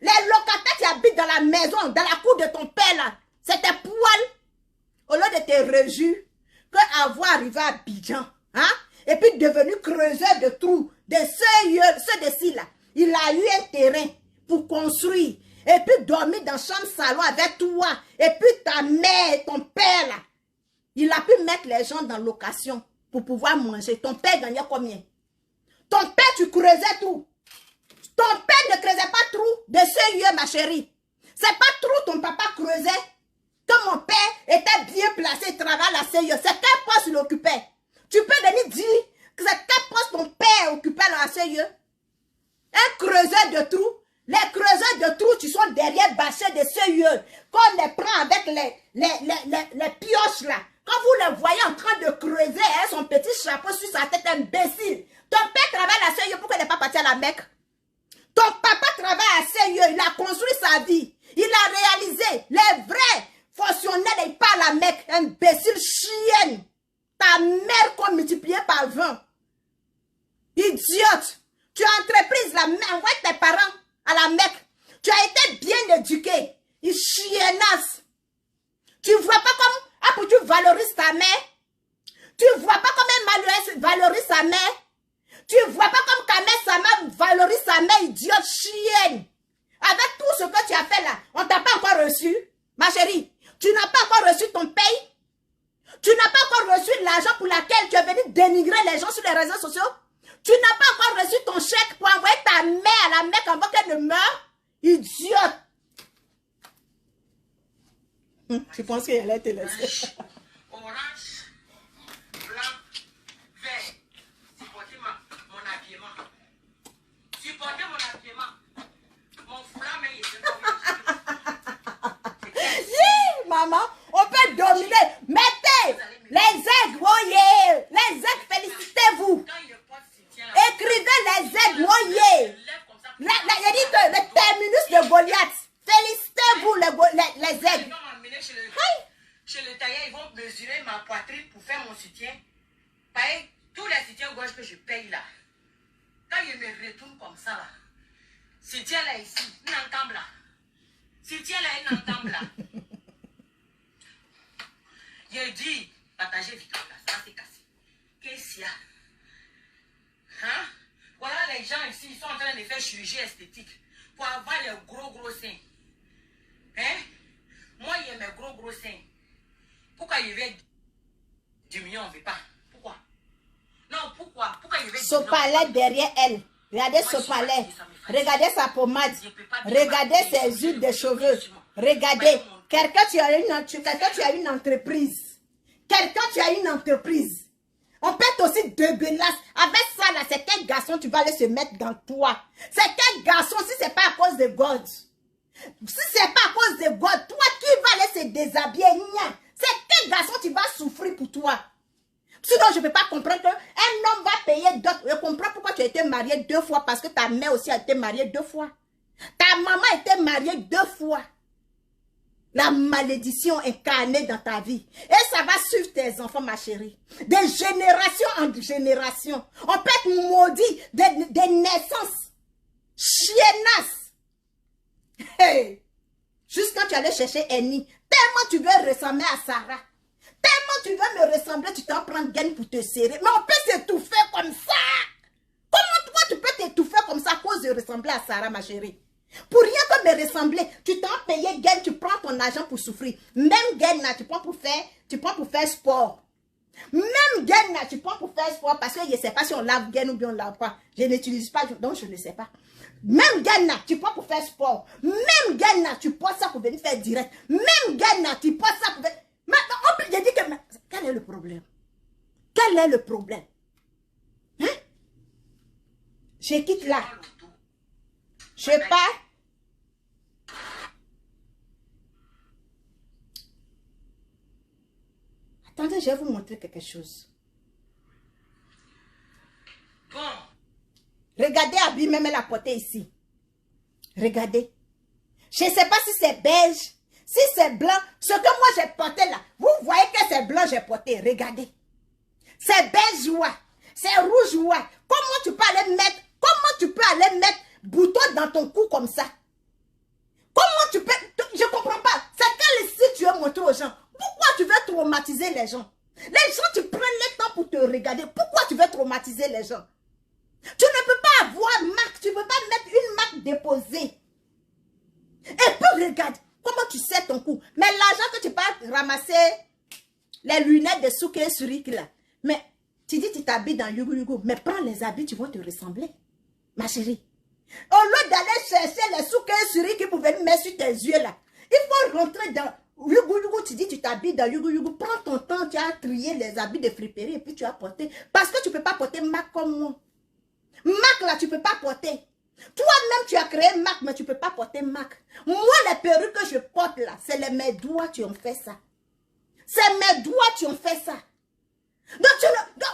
Les locataires qui habitent dans la maison, dans la cour de ton père là, c'est tes poils. Au lieu de te réjouir que avoir arrivé à Abidjan, Hein? Et puis devenu creuseur de trous, de ceux de ci là. Il a eu un terrain pour construire. Et puis dormir dans chambre salon avec toi. Et puis ta mère et ton père là. Il a pu mettre les gens dans location pour pouvoir manger. Ton père gagnait combien? Ton père, tu creusais trou. Ton père ne creusait pas trou de ce lieu, ma chérie. C'est pas trou ton papa creusait. Quand mon père était bien placé, il travaillait à la CIE. C'est quel poste il occupait? Tu peux venir dire que c'est quel poste ton père occupait à la CIE? Un creuseur de trous. Les creuseurs de trous, tu sont derrière bâchés de CIE. Quand on les prend avec les pioches là. Quand vous les voyez en train de creuser, hein, son petit chapeau sur sa tête, imbécile. Ton père travaille à la CIE, pourquoi il n'est pas parti à la Mecque? Ton papa travaille à CIE, il a construit sa vie. Il a réalisé les vrais fonctionnaires, il parle à la Mecque. Imbécile, chienne. Ta mère qu'on multipliait par 20. Idiote. Tu as entreprise, envoie tes parents à la Mecque. Tu as été bien éduqué. Il chiennasse. Tu vois pas comme tu valorises ta mère. Tu vois pas comme un valorise sa mère. Tu vois pas comme ta mère, sa mère valorise sa mère, idiote, chienne. Avec tout ce que tu as fait là, on t'a pas encore reçu. Ma chérie, tu n'as pas encore reçu ton paye. Tu n'as pas encore reçu l'argent pour laquelle tu es venu dénigrer les gens sur les réseaux sociaux. Tu n'as pas encore reçu ton chèque pour envoyer ta mère à la Mecque avant qu'elle ne meure. Idiote. Tu penses qu'elle allait te laisser? Orange, blanc, vert. Supportez mon habillement. Supportez mon habillement. Mon foulard, mais il est maman, on peut dominer. Mettez les aigles, oh yeah. Les aigles, félicitez-vous. Écrivez les aigles, oh yeah. Il dit que le terminus de Goliath. Félicitez-vous les aigles. Chez le tailleur, ils vont mesurer ma poitrine pour faire mon soutien. Pareil, tous les soutiens gauche que je paye là. Quand ils me retournent comme ça là. Soutien là ici, une entamble là. Soutien là, une entamble là. J'ai dit, partagez Victor là, ça c'est cassé. Qu'est-ce qu'il y a? Hein? Voilà les gens ici, ils sont en train de faire chirurgie esthétique pour avoir les gros seins. Hein? Moi, il y a mes gros seins. Pourquoi il y avait diminuer, on ne veut pas? Pourquoi? Non, pourquoi? Pourquoi il y avait ce palais derrière elle. Regardez ce palais. Regardez sa pommade. Regardez ses huiles de cheveux. Regardez. Quelqu'un, tu as une entreprise. Quelqu'un, tu as une entreprise. On peut être aussi dégueulasse. Avec ça, là, c'est quel garçon tu vas aller se mettre dans toi? C'est quel garçon si c'est pas à cause de God? Si c'est pas à cause de God, toi qui vas aller se déshabiller, c'est quel garçon tu vas souffrir pour toi? Sinon, je ne peux pas comprendre qu'un homme va payer d'autres. Je comprends pourquoi tu as été marié 2 fois, parce que ta mère aussi a été mariée 2 fois. Ta maman a été mariée 2 fois. La malédiction incarnée dans ta vie. Et ça va suivre tes enfants, ma chérie. De génération en génération. On peut être maudit de naissance. Chiennasse. Hey. Juste quand tu allais chercher Annie, tellement tu veux ressembler à Sarah. Tellement tu veux me ressembler, tu t'en prends gaine pour te serrer. Mais on peut s'étouffer comme ça. Comment toi tu peux t'étouffer comme ça à cause de ressembler à Sarah, ma chérie? Pour rien que me ressembler, tu t'en payes gaine, tu prends ton argent pour souffrir. Même gaine là, tu prends pour faire sport. Même gaine là, tu prends pour faire sport parce que je ne sais pas si on lave gaine ou bien on ne lave pas. Je n'utilise pas, donc je ne sais pas. Même gaine là, tu prends pour faire sport. Même gaine là, tu prends ça pour venir faire direct. Même gaine là, tu prends ça pour venir... Maintenant, j'ai dit que... Quel est le problème? Quel est le problème? Hein? Je quitte là. Je pars. Attendez, je vais vous montrer quelque chose. Bon. Regardez, Abby, même elle a porté ici. Regardez. Je ne sais pas si c'est beige, si c'est blanc. Ce que moi j'ai porté là, vous voyez que c'est blanc, j'ai porté. Regardez. C'est beige, ouais. C'est rouge, ouais. Comment tu peux aller mettre bouton dans ton cou comme ça? Comment tu peux... Je ne comprends pas. C'est quel style tu veux montrer aux gens? Pourquoi tu veux traumatiser les gens? Les gens, tu prends le temps pour te regarder. Pourquoi tu veux traumatiser les gens? Tu ne peux pas avoir marque, tu ne peux pas mettre une marque déposée. Et puis regarde, comment tu sais ton coup. Mais l'argent que tu peux ramasser, les lunettes de Souké et Surik là. Mais tu dis tu t'habilles dans Yugu Yugu. Mais prends les habits, tu vas te ressembler. Ma chérie. Au lieu d'aller chercher les Souké et Surik qui pouvaient mettre sur tes yeux là. Il faut rentrer dans Yugu Yugu. Tu dis tu t'habilles dans Yugu Yugu. Prends ton temps, tu as trié les habits de friperie et puis tu as porté. Parce que tu ne peux pas porter Mac comme moi. Mac là, tu ne peux pas porter. Toi-même, tu as créé Mac, mais tu ne peux pas porter Mac. Moi, les perruques que je porte là, c'est mes doigts qui ont fait ça. C'est mes doigts qui ont fait ça. Donc,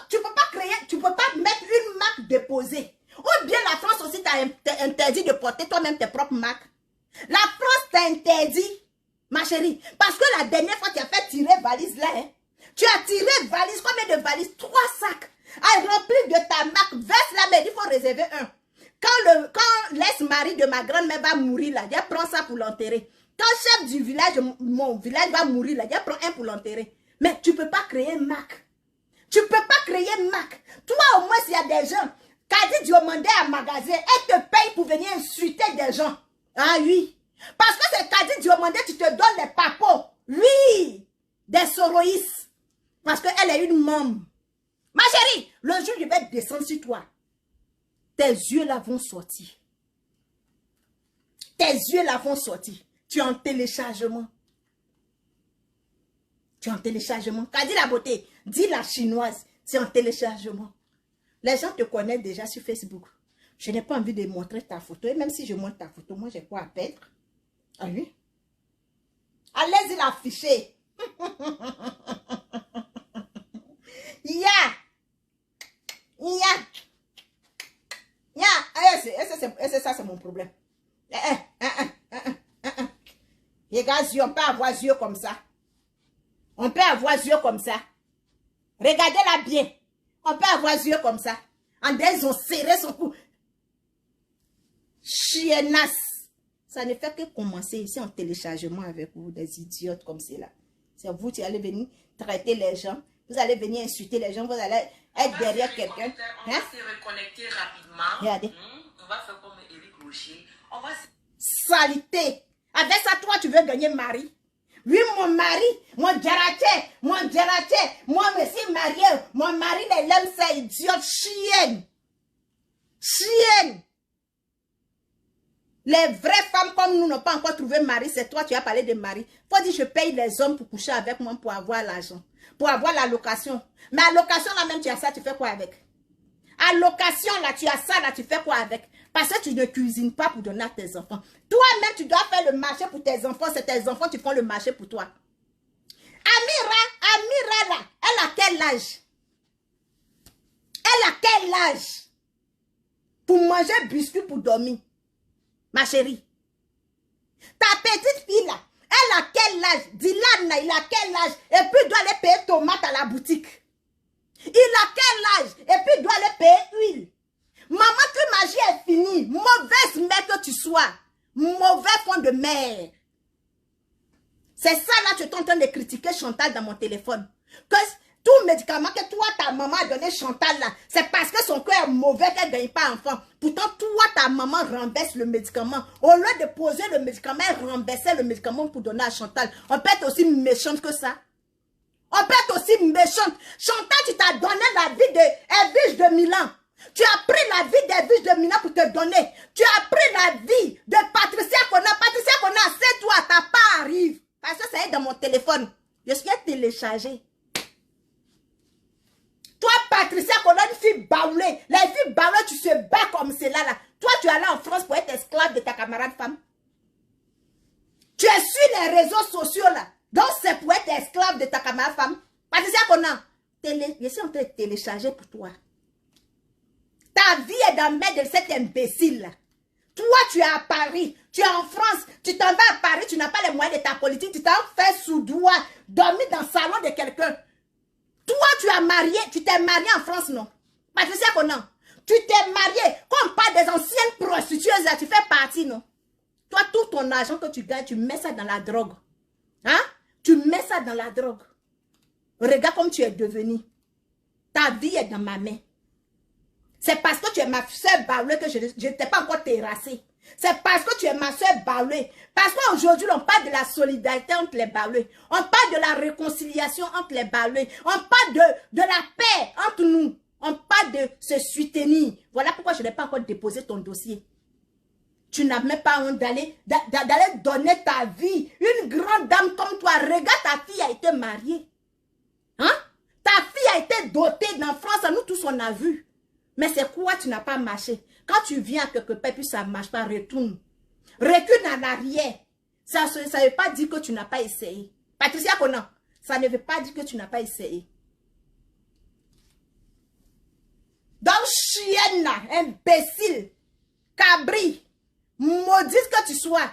tu ne peux pas créer, tu ne peux pas mettre une marque déposée. Ou bien la France aussi t'a interdit de porter toi-même tes propres marques. La France t'a interdit, ma chérie. Parce que la dernière fois, tu as fait tirer valise là. Hein. Tu as tiré valise, combien de valises? 3 sacs. Remplis de ta marque. Verse là, mais il faut réserver un. Quand l'ex-mari de ma grand-mère va mourir là, je prends ça pour l'enterrer. Quand le chef du village, mon village va mourir là, je prends un pour l'enterrer. Mais tu ne peux pas créer Mac. Tu ne peux pas créer Mac. Toi au moins s'il y a des gens, Kadi Diomandé à magasin, elle te paye pour venir insulter des gens. Ah oui. Parce que c'est Kadi Diomandé, tu te donnes les papos. Oui. Des soroïs. Parce qu'elle est une môme. Ma chérie, le jour je vais descendre sur toi. Tes yeux là vont sortir. Tes yeux là vont sortir. Tu es en téléchargement. Tu es en téléchargement. Quand dit la beauté, dis la chinoise, c'est en téléchargement. Les gens te connaissent déjà sur Facebook. Je n'ai pas envie de montrer ta photo. Et même si je montre ta photo, moi j'ai quoi à perdre. Ah oui? Allez-y l'afficher. Ya! Ya! Ça c'est mon problème. Les gars, on peut avoir yeux comme ça. On peut avoir yeux comme ça. Regardez-la bien. On peut avoir yeux comme ça. En des, ils ont serré son cou. Chiennasse. Ça ne fait que commencer ici en téléchargement avec vous, des idiotes comme cela. C'est vous qui allez venir traiter les gens. Vous allez venir insulter les gens. Vous allez être derrière quelqu'un. On va se reconnecter rapidement. Regardez. On va faire comme Éric Rocher. On va se... Salité. Avec ça, toi, tu veux gagner mari. Oui, mon mari, mon djaraté, moi, je suis mariée. Mon mari, il aime ça, idiote, chienne. Chienne. Les vraies femmes comme nous n'ont pas encore trouvé mari, c'est toi, tu as parlé de mari. Faut dire, je paye les hommes pour coucher avec moi pour avoir l'argent. Pour avoir la location. Mais à location, là même, tu as ça, tu fais quoi avec? À location, là, tu as ça, là, tu fais quoi avec? Parce que tu ne cuisines pas pour donner à tes enfants. Toi-même, tu dois faire le marché pour tes enfants. C'est tes enfants qui font le marché pour toi. Amira, là, elle a quel âge? Elle a quel âge? Pour manger biscuit pour dormir. Ma chérie. Ta petite fille, là, elle a quel âge? Dylan, là, il a quel âge? Et puis, il doit aller payer tomates à la boutique. Il a quel âge? Et puis, il doit aller payer huile. Maman, ta magie est finie. Mauvaise mère que tu sois. Mauvais fond de mère. C'est ça là, tu es en train de critiquer Chantal dans mon téléphone. Que tout médicament que toi, ta maman a donné Chantal là, c'est parce que son cœur est mauvais qu'elle ne gagne pas enfant. Pourtant, toi, ta maman renverse le médicament. Au lieu de poser le médicament, elle renversait le médicament pour donner à Chantal. On peut être aussi méchante que ça. On peut être aussi méchante. Chantal, tu t'as donné la vie de Edwige de Milan. Tu as pris la vie d'Edwige de Milan pour te donner. Tu as pris la vie de Patricia Kona. Patricia Kona, c'est toi, ta part arrive. Parce que ça est dans mon téléphone. Je suis téléchargé. Toi, Patricia Kona, une fille baoulée. Les filles baoulées, tu te bats comme cela là. Toi, tu es allé en France pour être esclave de ta camarade femme. Tu es sur les réseaux sociaux là. Donc, c'est pour être esclave de ta camarade femme. Patricia Kona, je suis en train de télécharger pour toi. Ta vie est dans le main de cet imbécile-là. Toi, tu es à Paris, tu es en France, tu t'en vas à Paris, tu n'as pas les moyens de ta politique, tu t'en fais sous doigt, dormir dans le salon de quelqu'un. Toi, tu as marié, tu t'es marié en France, non? Patricia Conan, tu t'es marié, comme pas des anciennes prostituées, là, tu fais partie, non? Toi, tout ton argent que tu gagnes, tu mets ça dans la drogue. Hein? Tu mets ça dans la drogue. Regarde comme tu es devenu. Ta vie est dans ma main. C'est parce que tu es ma soeur Baoulé que je ne t'ai pas encore terrassée. C'est parce que tu es ma soeur Baoulé. Parce qu'aujourd'hui, on parle de la solidarité entre les Baoulés. On parle de la réconciliation entre les Baoulés. On parle de la paix entre nous. On parle de se soutenir. Voilà pourquoi je n'ai pas encore déposé ton dossier. Tu n'as même pas honte d'aller donner ta vie. Une grande dame comme toi, regarde, ta fille a été mariée. Hein? Ta fille a été dotée dans France, nous tous on a vu. Mais c'est quoi tu n'as pas marché? Quand tu viens quelque part puis ça ne marche pas, retourne. Recule en arrière. Ça ne veut pas dire que tu n'as pas essayé. Patricia Conan, ça ne veut pas dire que tu n'as pas essayé. Donc, chienne là, imbécile, cabri, maudite que tu sois,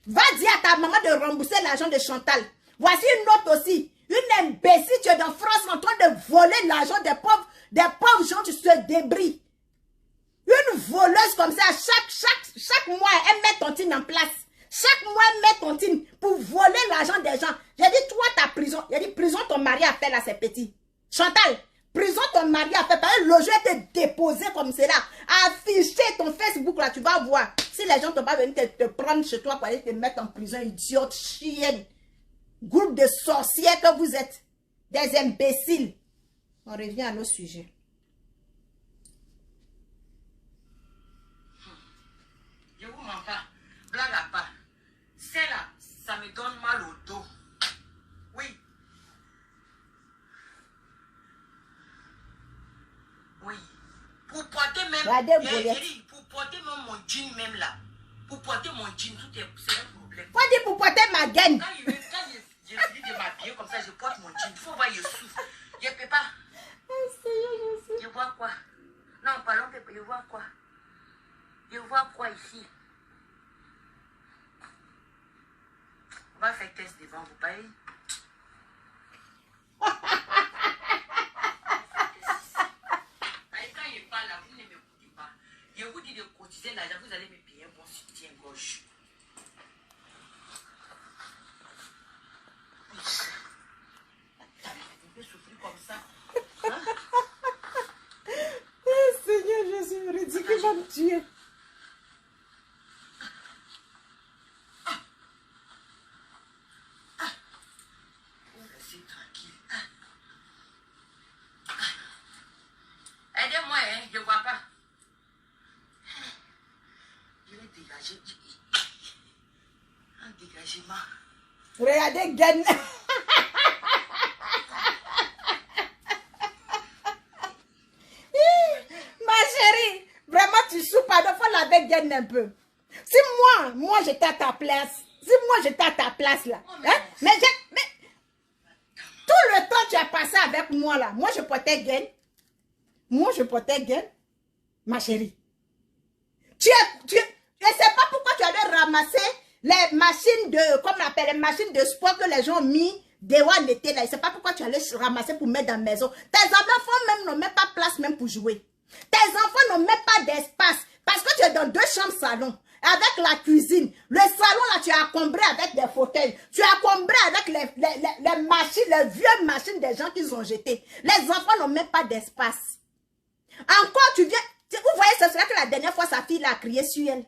va dire à ta maman de rembourser l'argent de Chantal. Voici une autre aussi. Une imbécile, tu es dans France en train de voler l'argent des pauvres gens, tu te débris. Une voleuse comme ça, chaque mois, elle met tontine en place. Chaque mois, elle met tontine pour voler l'argent des gens. J'ai dit, toi, ta prison. J'ai dit, prison, ton mari a fait là, c'est petit. Chantal, prison, ton mari a fait. Parce que le jeu était déposé comme cela. Affiché ton Facebook là, tu vas voir. Si les gens ne sont pas venus te prendre chez toi pour aller te mettre en prison, idiote, chienne. Groupe de sorcières que vous êtes. Des imbéciles. On revient à nos sujets. Je vous mens pas. Blague à part. C'est là, ça me donne mal au dos. Oui. Oui. Pour porter même... pour porter même mon jean même là. Pour porter mon jean, c'est un problème. Faut dire pour porter ma gaine. Quand je finis de m'habiller comme ça, je porte mon jean. Il faut voir, je souffre. Je ne peux pas. Je vois quoi? Non, parlons de... Je vois quoi? Je vois quoi ici? On va faire test devant vous, pareil. Quand je parle là, vous ne m'écoutez pas. Je vous dis de cotiser l'argent, vous allez me payer un bon soutien-gorge. On peut souffrir comme ça. Hein? Seigneur Jésus, ridicule, va me tuer. Aidez-moi, hein, je ne vois pas. Je vais dégager. Un dégagement. Regardez, gaine. Ma chérie, vraiment tu souffres, pardon, faut laver gaine un peu. Si moi j'étais à ta place, là, hein, mais tout le temps tu as passé avec moi là, moi je portais gaine. Ma chérie. Je ne sais pas pourquoi tu avais ramassé les machines les machines de sport que les gens ont mis dehors l'été là. Je ne sais pas pourquoi tu allais ramasser pour mettre dans la maison. Tes enfants n'ont même pas place même pour jouer. Tes enfants n'ont même pas d'espace parce que tu es dans 2 chambres salon. Avec la cuisine, le salon là, tu as encombré avec des fauteuils, tu as encombré avec les machines, les vieux machines des gens qu'ils ont jetés. Les enfants n'ont même pas d'espace. Encore, tu viens, vous voyez, c'est cela que la dernière fois, sa fille a crié sur elle.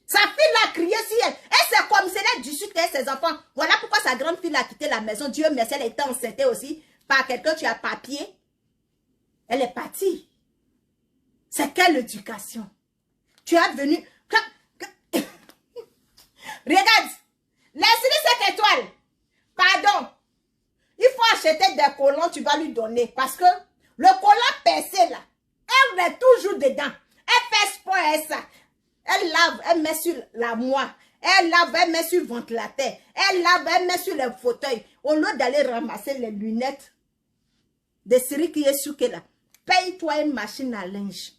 Sa fille l'a crié sur elle. Et c'est comme cela du sud et ses enfants. Voilà pourquoi sa grande fille a quitté la maison. Dieu merci, elle était enceinte aussi par quelqu'un qui a papier. Elle est partie. C'est quelle éducation? Tu es venu... Regarde, laisse-lui 5 étoiles. Pardon. Il faut acheter des collants, tu vas lui donner. Parce que le collant percé là, elle est toujours dedans. Elle fait sport et ça. Elle lave, elle met sur la moire. Elle lave, elle met sur le ventilateur. Elle lave, elle met sur le fauteuil. Au lieu d'aller ramasser les lunettes de Siri qui est sur là, paye-toi une machine à linge.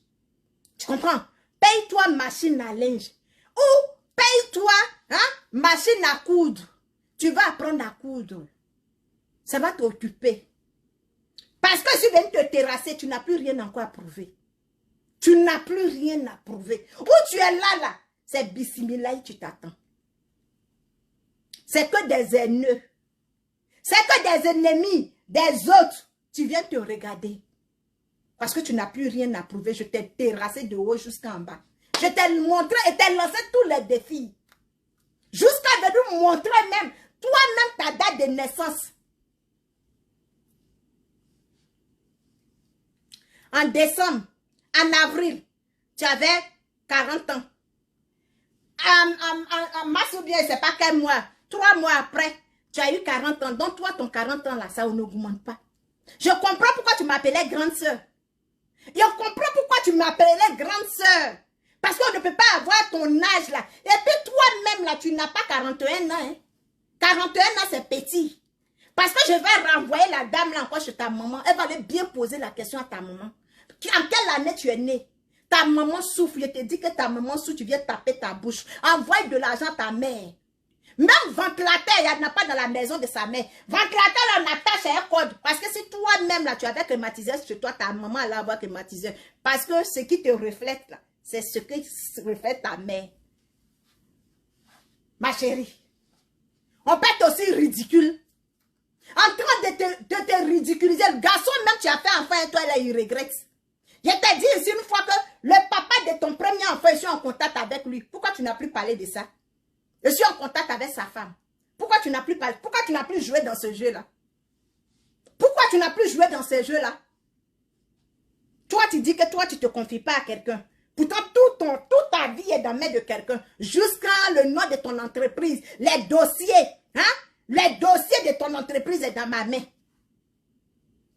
Tu comprends? Paye-toi une machine à linge. Ou paye-toi machine à coudre. Tu vas apprendre à coudre. Ça va t'occuper. Parce que si tu viens te terrasser, tu n'as plus rien encore à prouver. Tu n'as plus rien à prouver. Où tu es là, c'est Bissimilaï, tu t'attends. C'est que des haineux. C'est que des ennemis, des autres, tu viens te regarder. Parce que tu n'as plus rien à prouver. Je t'ai terrassé de haut jusqu'en bas. Je t'ai montré et t'ai lancé tous les défis. Jusqu'à venir montrer même, toi-même ta date de naissance. En décembre, en avril, tu avais 40 ans. En mars ou bien, je ne sais pas quel mois, 3 mois après, tu as eu 40 ans. Donc toi, ton 40 ans là, ça n'augmente pas. Je comprends pourquoi tu m'appelais grande sœur. Je comprends pourquoi tu m'appelais grande sœur. Parce qu'on ne peut pas avoir ton âge là. Et puis toi-même là, tu n'as pas 41 ans. Hein? 41 ans, c'est petit. Parce que je vais renvoyer la dame là encore chez ta maman. Elle va aller bien poser la question à ta maman. En quelle année tu es né? Ta maman souffre. Je te dis que ta maman souffre, tu viens taper ta bouche. Envoie de l'argent à ta mère. Même ventilateur, il n'y en a pas dans la maison de sa mère. Ventilateur, on attache à un code. Parce que si toi-même, là, tu avais climatiseur chez toi, ta maman allait avoir climatiseur. Parce que ce qui te reflète, là, c'est ce qui reflète ta mère. Ma chérie, on peut être aussi ridicule. En train de te ridiculiser, le garçon, même tu as fait enfant et toi, là, il regrette. Je t'ai dit ici une fois que le papa de ton premier enfant, je suis en contact avec lui. Pourquoi tu n'as plus parlé de ça? Je suis en contact avec sa femme. Pourquoi tu n'as plus parlé? Pourquoi tu n'as plus joué dans ce jeu-là? Pourquoi tu n'as plus joué dans ce jeu-là? Toi, tu dis que toi, tu ne te confies pas à quelqu'un. Pourtant, toute ta vie est dans la main de quelqu'un. Jusqu'à le nom de ton entreprise. Les dossiers, hein? Les dossiers de ton entreprise est dans ma main.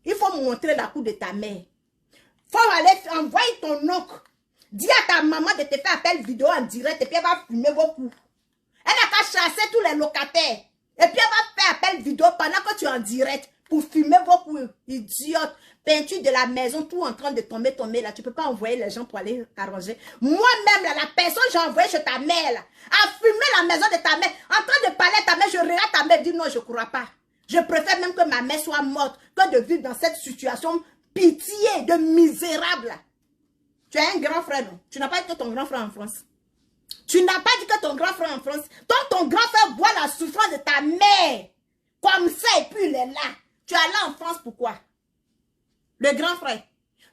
Il faut montrer la cour de ta mère. Il faut aller envoyer ton oncle. Dis à ta maman de te faire appel vidéo en direct et puis elle va fumer vos coups. Elle n'a qu'à chasser tous les locataires. Et puis elle va faire appel vidéo pendant que tu es en direct pour fumer vos coups. Idiote. Peinture de la maison, tout en train de tomber là. Tu ne peux pas envoyer les gens pour aller arranger. Moi-même, là, la personne que j'ai envoyée chez ta mère, là, a fumé la maison de ta mère. En train de parler à ta mère, je regarde ta mère et dis non, je ne crois pas. Je préfère même que ma mère soit morte que de vivre dans cette situation pitié de misérable. Tu as un grand frère, non? Tu n'as pas dit que ton grand frère en France. Tu n'as pas dit que ton grand frère en France. Donc ton grand frère voit la souffrance de ta mère. Comme ça, et puis il est là. Tu es allé en France pourquoi? Le grand frère.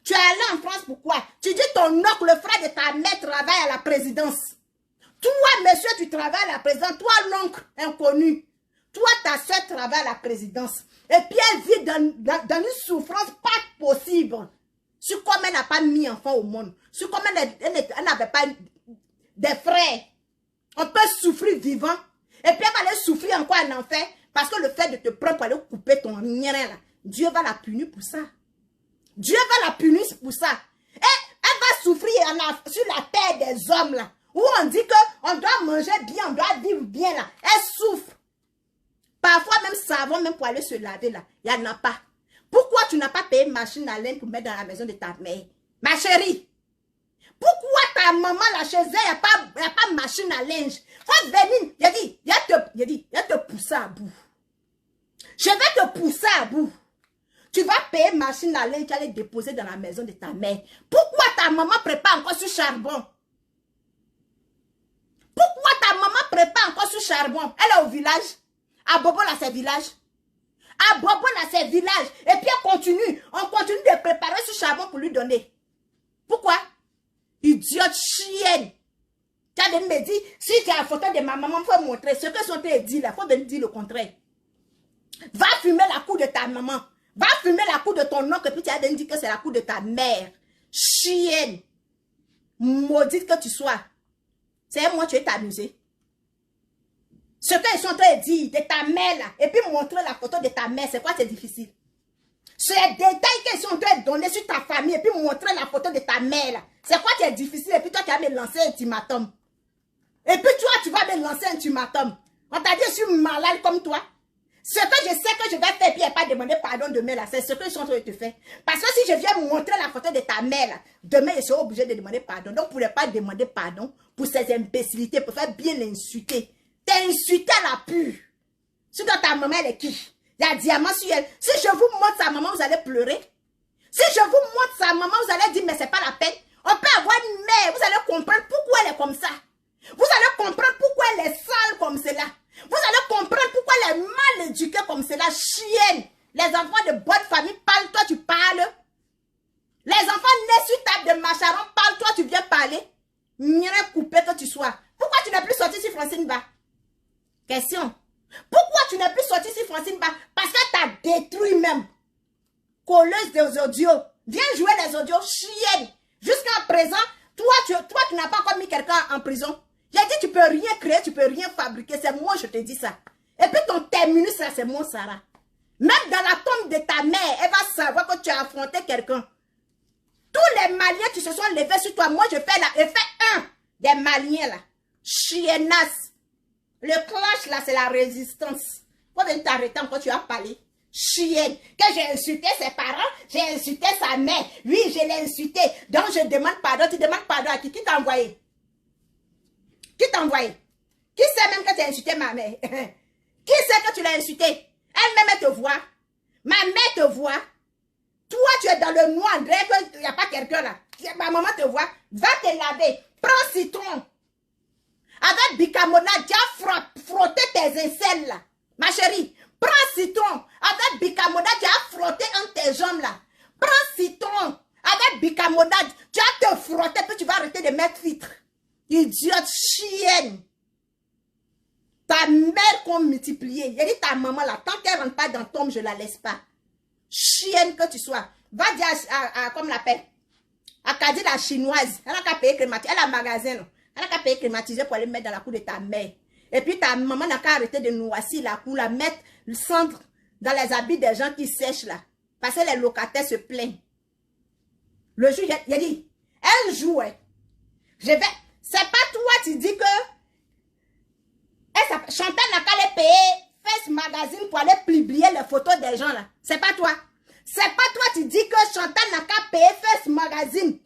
Tu es allé en France pourquoi? Tu dis ton oncle, le frère de ta mère, travaille à la présidence. Toi, monsieur, tu travailles à la présidence. Toi, l'oncle inconnu. Toi, ta soeur travaille à la présidence. Et puis elle vit dans une souffrance pas possible. Sur comme elle n'a pas mis enfant au monde. Sur comme elle n'avait pas des frères. On peut souffrir vivant. Et puis elle va aller souffrir encore en enfer. Parce que le fait de te prendre pour aller couper ton nien là, Dieu va la punir pour ça. Dieu va la punir pour ça. Et elle va souffrir sur la terre des hommes là. Où on dit qu'on doit manger bien, on doit vivre bien là. Elle souffre. Parfois même savon, même pour aller se laver là, il n'y en a pas. Pourquoi tu n'as pas payé machine à laine pour mettre dans la maison de ta mère? Ma chérie, pourquoi ta maman là chez elle, il n'y a pas machine à linge? Faut venir, il va te pousser à bout. Je vais te pousser à bout. Tu vas payer machine à linge, tu vas les déposer dans la maison de ta mère. Pourquoi ta maman prépare encore sur charbon? Pourquoi ta maman prépare encore sur charbon? Elle est au village. À Bobo là, c'est village. À Bobo là, c'est village. Et puis on continue de préparer ce charbon pour lui donner. Pourquoi? Idiote chienne. Tu as venu me dire, si tu as la photo de ma maman, il faut montrer. Ce que son père dit là, il faut venir dire le contraire. Va fumer la cour de ta maman. Va fumer la cour de ton oncle. Et puis tu as venir dire que c'est la cour de ta mère. Chienne. Maudite que tu sois. C'est moi, tu es t'amuser. Ce qu'ils sont en train de dire de ta mère là, et puis montrer la photo de ta mère, c'est quoi c'est difficile? C'est les détails qu'ils sont en train de donner sur ta famille, et puis montrer la photo de ta mère là. C'est quoi qui est difficile? Et puis toi, tu vas me lancer un ultimatum. Et puis toi, tu vas me lancer un ultimatum. On t'a dit, je suis malade comme toi. Ce que je sais que je vais faire, puis il n'y a pas demander pardon demain là, c'est ce qu'ils sont en train de te faire. Parce que si je viens montrer la photo de ta mère là, demain, je serai obligé de demander pardon. Donc, vous ne pouvez pas demander pardon pour ces imbécilités, pour faire bien l'insulter. T'es insulté à la pure. Si dans ta maman, elle est qui? Il y a diamant sur elle. Si je vous montre sa maman, vous allez pleurer. Si je vous montre sa maman, vous allez dire, mais c'est pas la peine. On peut avoir une mère, vous allez comprendre pourquoi elle est comme ça. Vous allez comprendre pourquoi elle est sale comme cela. Vous allez comprendre pourquoi elle est mal éduquée comme cela. coupé que tu sois, pourquoi tu n'es plus sorti sur Francine Ba? Question. Pourquoi tu n'es plus sorti sur Francine Ba? Parce que tu as détruit même. Colleuse des audios. Viens jouer les audios, chienne. Jusqu'à présent, toi, tu n'as pas encore mis quelqu'un en prison. J'ai dit, tu peux rien créer, tu peux rien fabriquer. C'est moi, je te dis ça. Et puis ton terminus, là, c'est mon Sarah. Même dans la tombe de ta mère, elle va savoir que tu as affronté quelqu'un. Tous les Maliens qui se sont levés sur toi, moi, je fais là, je fais un des Maliens, là. Chiennasse. Le clash, là, c'est la résistance. Faut venir t'arrêter quand tu as parlé. Chienne. Que j'ai insulté ses parents, j'ai insulté sa mère. Oui, je l'ai insulté. Donc, je demande pardon. Tu demandes pardon à qui? Qui t'a envoyé? Qui t'a envoyé? Qui sait même que tu as insulté ma mère? Qui sait que tu l'as insulté? Elle-même, elle te voit. Ma mère te voit. Toi, tu es dans le noir. Il n'y a pas quelqu'un là. Ma maman te voit. Va te laver. Prends citron. Avec bicarbonate, tu as frotté tes aisselles là. Ma chérie, prends citron. Avec bicarbonate, tu as frotté entre tes jambes là. Prends citron. Avec bicarbonate, tu as te frotté, puis tu vas arrêter de mettre filtre. Idiote, chienne. Ta mère qu'on multiplié. J'ai dit ta maman là, tant qu'elle ne rentre pas dans ton tombe, je ne la laisse pas. Chienne que tu sois. Va dire à comme l'appelle. À Kadi la chinoise. Elle n'a qu'à payer climatisé. Elle a un magasin. Non? Elle n'a qu'à payer climatisé pour aller mettre dans la cour de ta mère. Et puis ta maman n'a qu'à arrêter de noircir la cour, la mettre le centre dans les habits des gens qui sèchent là. Parce que les locataires se plaignent. Le jour, j'ai dit, elle joue. Hein. Je vais. C'est pas toi, tu dis que. Chantal n'a qu'à aller payer Face Magazine pour aller publier les photos des gens là. C'est pas toi. C'est pas toi, tu dis que Chantal n'a qu'à payer Face Magazine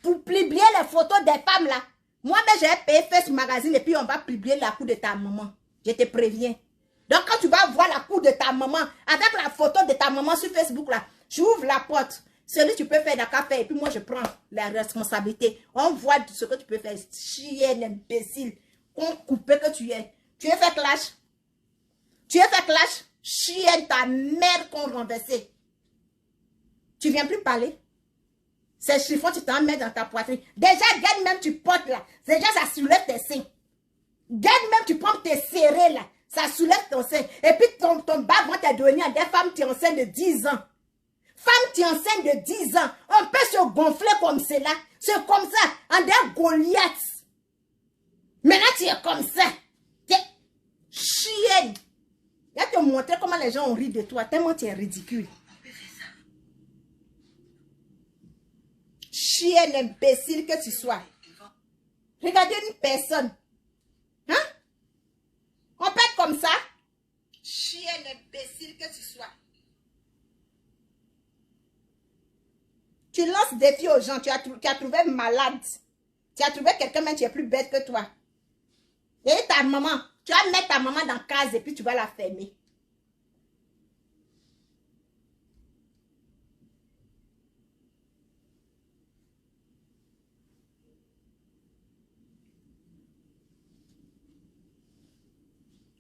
pour publier les photos des femmes là. Moi-même, j'ai payé Face Magazine et puis on va publier la cour de ta maman. Je te préviens. Donc, quand tu vas voir la cour de ta maman, avec la photo de ta maman sur Facebook là, j'ouvre la porte. Celui que tu peux faire, d'accord, faire. Et puis moi, je prends la responsabilité. On voit ce que tu peux faire. Chienne, imbécile. On coupé que tu es. Tu es fait clash. Tu es fait clash. Chienne, ta mère qu'on renversé. Tu viens plus parler. Ces chiffons, tu t'en mets dans ta poitrine. Déjà, gagne même, tu portes là. Déjà, ça soulève tes seins. Gagne même, tu prends tes serrés là. Ça soulève ton sein. Et puis, ton bas va te donner à des femmes qui ont enceinte de 10 ans. Femme qui est enceinte de 10 ans, on peut se gonfler comme cela. C'est comme ça, en des Goliath. Maintenant, tu es comme ça. Chienne. Il va te montrer comment les gens ont ri de toi, tellement tu es ridicule. Chienne imbécile que tu sois. Regardez une personne. Hein? On peut être comme ça. Chienne imbécile que tu sois. Tu lances des filles aux gens, tu as trouvé malade. Tu as trouvé quelqu'un, mais tu es plus bête que toi. Et ta maman, tu vas mettre ta maman dans la case et puis tu vas la fermer.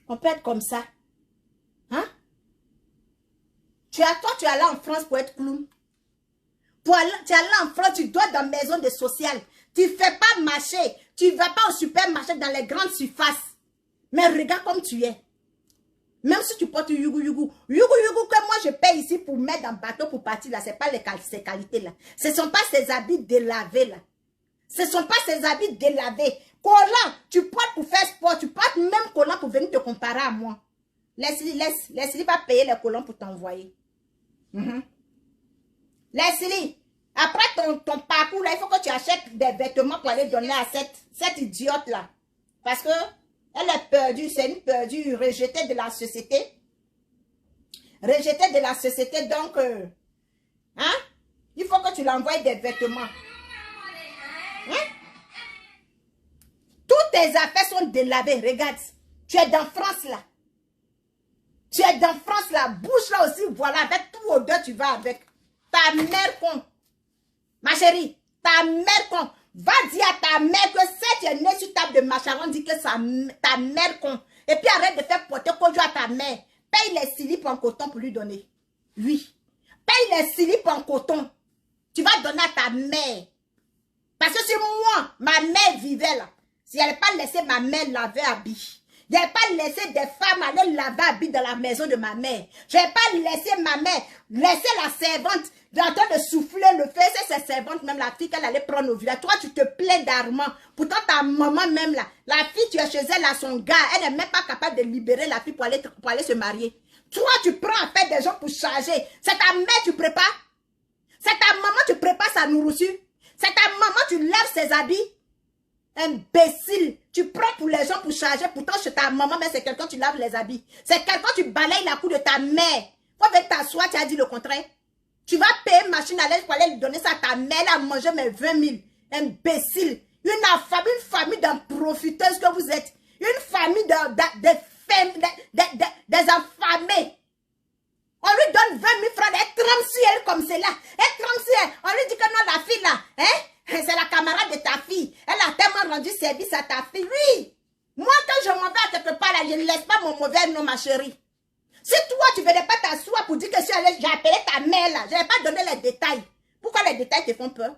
On peut être comme ça. Hein? Tu es allé en France pour être clown. Tu es allé en France, tu dois dans la maison de social. Tu ne fais pas marcher. Tu ne vas pas au supermarché dans les grandes surfaces. Mais regarde comme tu es. Même si tu portes yugu yugu. Yugu yugu que moi je paye ici pour mettre dans le bateau pour partir là. Ce n'est pas ces qualités là. Ce ne sont pas ces habits délavés là. Ce ne sont pas ces habits délavés. Collant, tu portes pour faire sport. Tu portes même collant pour venir te comparer à moi. Laisse-les pas payer les collants pour t'envoyer. Leslie, après ton parcours là, il faut que tu achètes des vêtements pour aller donner à cette idiote là. Parce que elle est perdue, c'est une perdue, rejetée de la société. Rejetée de la société, donc, hein? Il faut que tu l'envoies des vêtements. Hein? Toutes tes affaires sont délavées, regarde. Tu es dans France là. Tu es dans France là, bouche là aussi, voilà, avec tout odeur tu vas avec. Ta mère con. Ma chérie, ta mère con. Va dire à ta mère que si tu es né sur table de macharon, dis que c'est ta mère con. Et puis arrête de faire porter conjoint à ta mère. Paye les slips en coton pour lui donner. Oui. Paye les slips en coton. Tu vas donner à ta mère. Parce que si moi, ma mère vivait là, Si elle n'avait pas laissé ma mère laver habits. Je n'ai pas laissé des femmes aller laver habits dans la maison de ma mère. Je n'ai pas laissé ma mère, laisser la servante en train de souffler le feu. C'est cette servante, même la fille qu'elle allait prendre au village. Toi, tu te plais d'Armand. Pourtant, ta maman même là, la fille, tu es chez elle, là, son gars, elle n'est même pas capable de libérer la fille pour aller se marier. Toi, tu prends à faire des gens pour charger. C'est ta mère, tu prépares. C'est ta maman, tu prépares sa nourriture. C'est ta maman, tu lèves ses habits. Imbécile, tu prends pour les gens pour charger, pourtant chez ta maman, mais c'est quelqu'un tu laves les habits. C'est quelqu'un tu balayes la cour de ta mère. Faut venir t'asseoir, tu as dit le contraire. Tu vas payer une machine à lait pour aller lui donner ça à ta mère, elle a mangé mes 20 000. Imbécile, une famille d'un profiteuse que vous êtes. Une famille des affamés. On lui donne 20 000 francs, elle trempe sur elle comme c'est là. Elle trempe sur elle. On lui dit que non, la fille là, hein? C'est la camarade de ta fille. Elle a tellement rendu service à ta fille. Oui. Moi, quand je m'en vais à quelque part, là, je ne laisse pas mon mauvais nom, ma chérie. Si toi, tu ne venais pas t'asseoir pour dire que j'ai appelé ta mère, là, je n'ai pas donné les détails. Pourquoi les détails te font peur?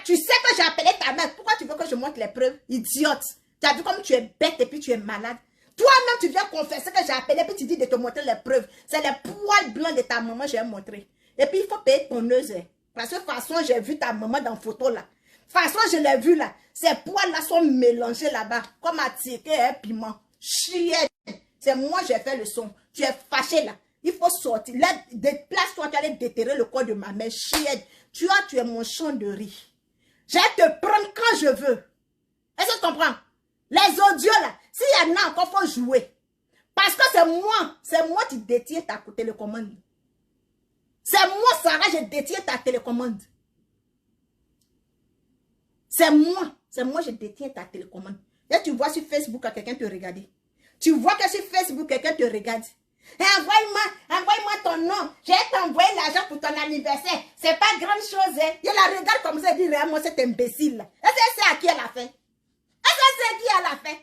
Tu sais que j'ai appelé ta mère. Pourquoi tu veux que je montre les preuves? Idiote. Tu as vu comme tu es bête et puis tu es malade. Toi-même, tu viens confesser que j'ai appelé et puis tu dis de te montrer les preuves. C'est les poils blancs de ta maman, j'ai montré. Et puis, il faut payer ton neuse. Parce que de toute façon, j'ai vu ta maman dans la photo là. De toute façon, je l'ai vu là. Ces poils là sont mélangés là-bas. Comme à tirer un piment. Chienne. C'est moi j'ai fait le son. Tu es fâché là. Il faut sortir. Là, déplace-toi, tu allais déterrer le corps de ma mère. Chienne. Tu es mon champ de riz. Je vais te prendre quand je veux. Est-ce que tu comprends? Les audios là, s'il y en a encore, il faut jouer. Parce que c'est moi qui détiens ta télécommande. C'est moi, Sarah, je détiens ta télécommande. C'est moi, je détiens ta télécommande. Et tu vois sur Facebook que quelqu'un te regarde. Tu vois que sur Facebook, quelqu'un te regarde. Envoie-moi ton nom. Je vais t'envoyer l'argent pour ton anniversaire. C'est pas grande chose. Hein. Je la regarde comme ça et dit, moi, c'est imbécile. Est-ce que c'est à qui elle a fait? Est-ce que c'est à qui elle a fait?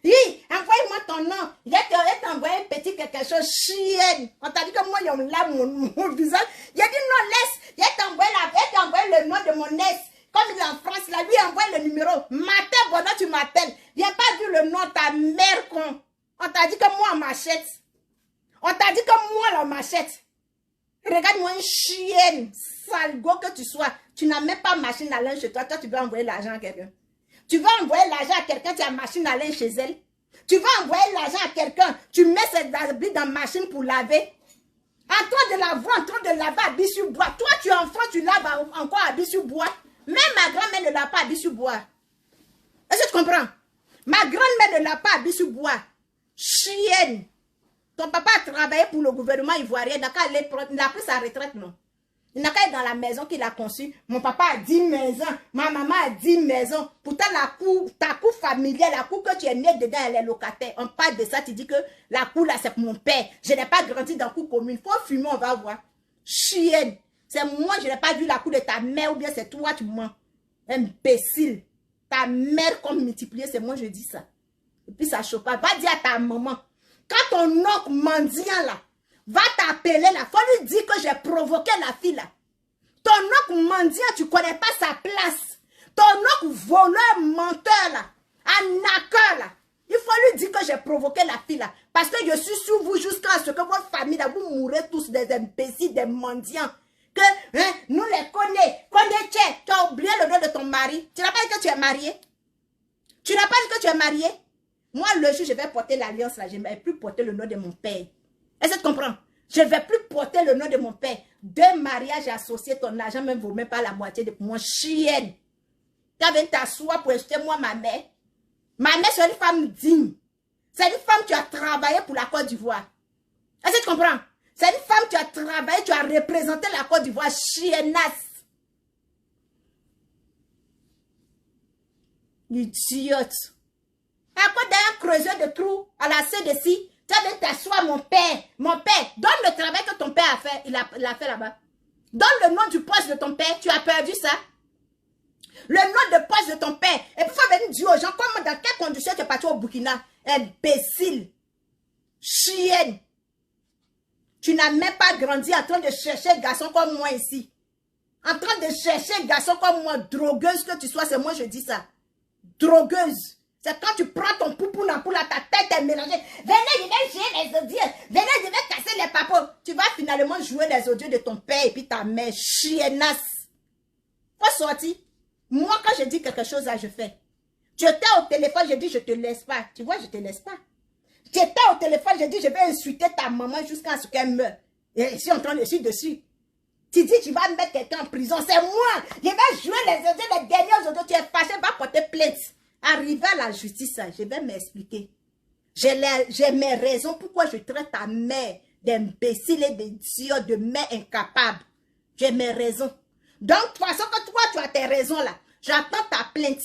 Oui, envoie-moi ton nom. Je vais t'envoyer un petit quelque chose. Chienne. On t'a dit que moi, il y a là mon visage. Il a dit non, laisse. Je vais t'envoyer le nom de mon ex. Comme il est en France, là, lui envoie le numéro. M'appelle, bon, tu m'appelles. Viens pas vu le nom de ta mère, con. On t'a dit que moi, on m'achète. On t'a dit que moi, on m'achète. Regarde-moi une chienne. Sale go que tu sois. Tu n'as même pas machine à linge chez toi. Toi, tu veux envoyer l'argent à quelqu'un. Tu vas envoyer l'argent à quelqu'un, tu as machine à linge chez elle. Tu vas envoyer l'argent à quelqu'un, tu mets ses habits dans la machine pour laver. En train de laver, en train de laver habits sur bois. Toi, tu es enfant, tu laves encore habits sur bois. Même ma grand-mère ne lave pas habits sur bois. Est-ce que tu comprends? Ma grand-mère ne lave pas habits sur bois. Chienne. Ton papa a travaillé pour le gouvernement ivoirien. Il n'a pris sa retraite, non? Il n'a qu'à être dans la maison qu'il a conçue. Mon papa a 10 maisons. Ma maman a 10 maisons. Pourtant, ta cour familiale, la cour que tu es né dedans, elle est locataire. On parle de ça, tu dis que la cour là, c'est pour mon père. Je n'ai pas grandi dans la cour commune. Il faut fumer, on va voir. Chienne. C'est moi, je n'ai pas vu la cour de ta mère ou bien c'est toi, tu mens. Imbécile. Ta mère, comme multiplié, c'est moi, je dis ça. Et puis ça choque pas. Va dire à ta maman. Quand ton oncle mendiant là, va t'appeler là. Faut lui dire que j'ai provoqué la fille là. Ton oncle mendiant, tu connais pas sa place. Ton oncle voleur, menteur là. Arnaqueur là. Il faut lui dire que j'ai provoqué la fille là. Parce que je suis sur vous jusqu'à ce que votre famille là, vous mourrez tous des imbéciles, des mendiants. Que nous les connaissons. Tu as oublié le nom de ton mari. Tu n'as pas dit que tu es marié. Tu n'as pas dit que tu es marié. Moi, le jour, je vais porter l'alliance là. Je ne vais plus porter le nom de mon père. Est-ce que tu comprends? Je ne vais plus porter le nom de mon père. Deux mariages associés, ton argent même vaut même pas la moitié de mon chienne. Tu viens t'asseoir pour acheter moi ma mère. Ma mère, c'est une femme digne. C'est une femme qui a travaillé pour la Côte d'Ivoire. Est-ce que tu comprends? C'est une femme qui a travaillé, tu as représenté la Côte d'Ivoire, chiennasse. Idiote. À quoi d'un creuseur de trou à la CDC, tu as t'asseoir mon père. Mon père, donne le travail que ton père a fait, il a fait là-bas. Donne le nom du poste de ton père, tu as perdu ça. Le nom de poste de ton père. Et puis il faut venir dire aux gens, comment, dans quelles conditions tu es parti au Burkina. Imbécile. Chienne. Tu n'as même pas grandi en train de chercher un garçon comme moi ici. En train de chercher un garçon comme moi, drogueuse que tu sois, c'est moi je dis ça. drogueuse. C'est quand tu prends ton poupou dans la ta tête est mélangée. Venez, je vais jouer les audios. Venez, je vais casser les papos. Tu vas finalement jouer les audios de ton père et puis ta mère, chiennasse. Faut sortir. Moi, quand je dis quelque chose, là, je fais. Tu étais au téléphone, je dis, je te laisse pas. Tu vois, je te laisse pas. Tu étais au téléphone, je dis, je vais insulter ta maman jusqu'à ce qu'elle meure. Et je suis en train de suivre dessus. Tu dis, tu vas mettre quelqu'un en prison. C'est moi. Je vais jouer les audios, les derniers audios. Tu es fâché, va porter plainte. Arrivé à la justice, je vais m'expliquer. J'ai mes raisons pourquoi je traite ta mère d'imbécile et d'idiote, de mère incapable. J'ai mes raisons. Donc, de toute façon, que toi, tu as tes raisons là, j'attends ta plainte.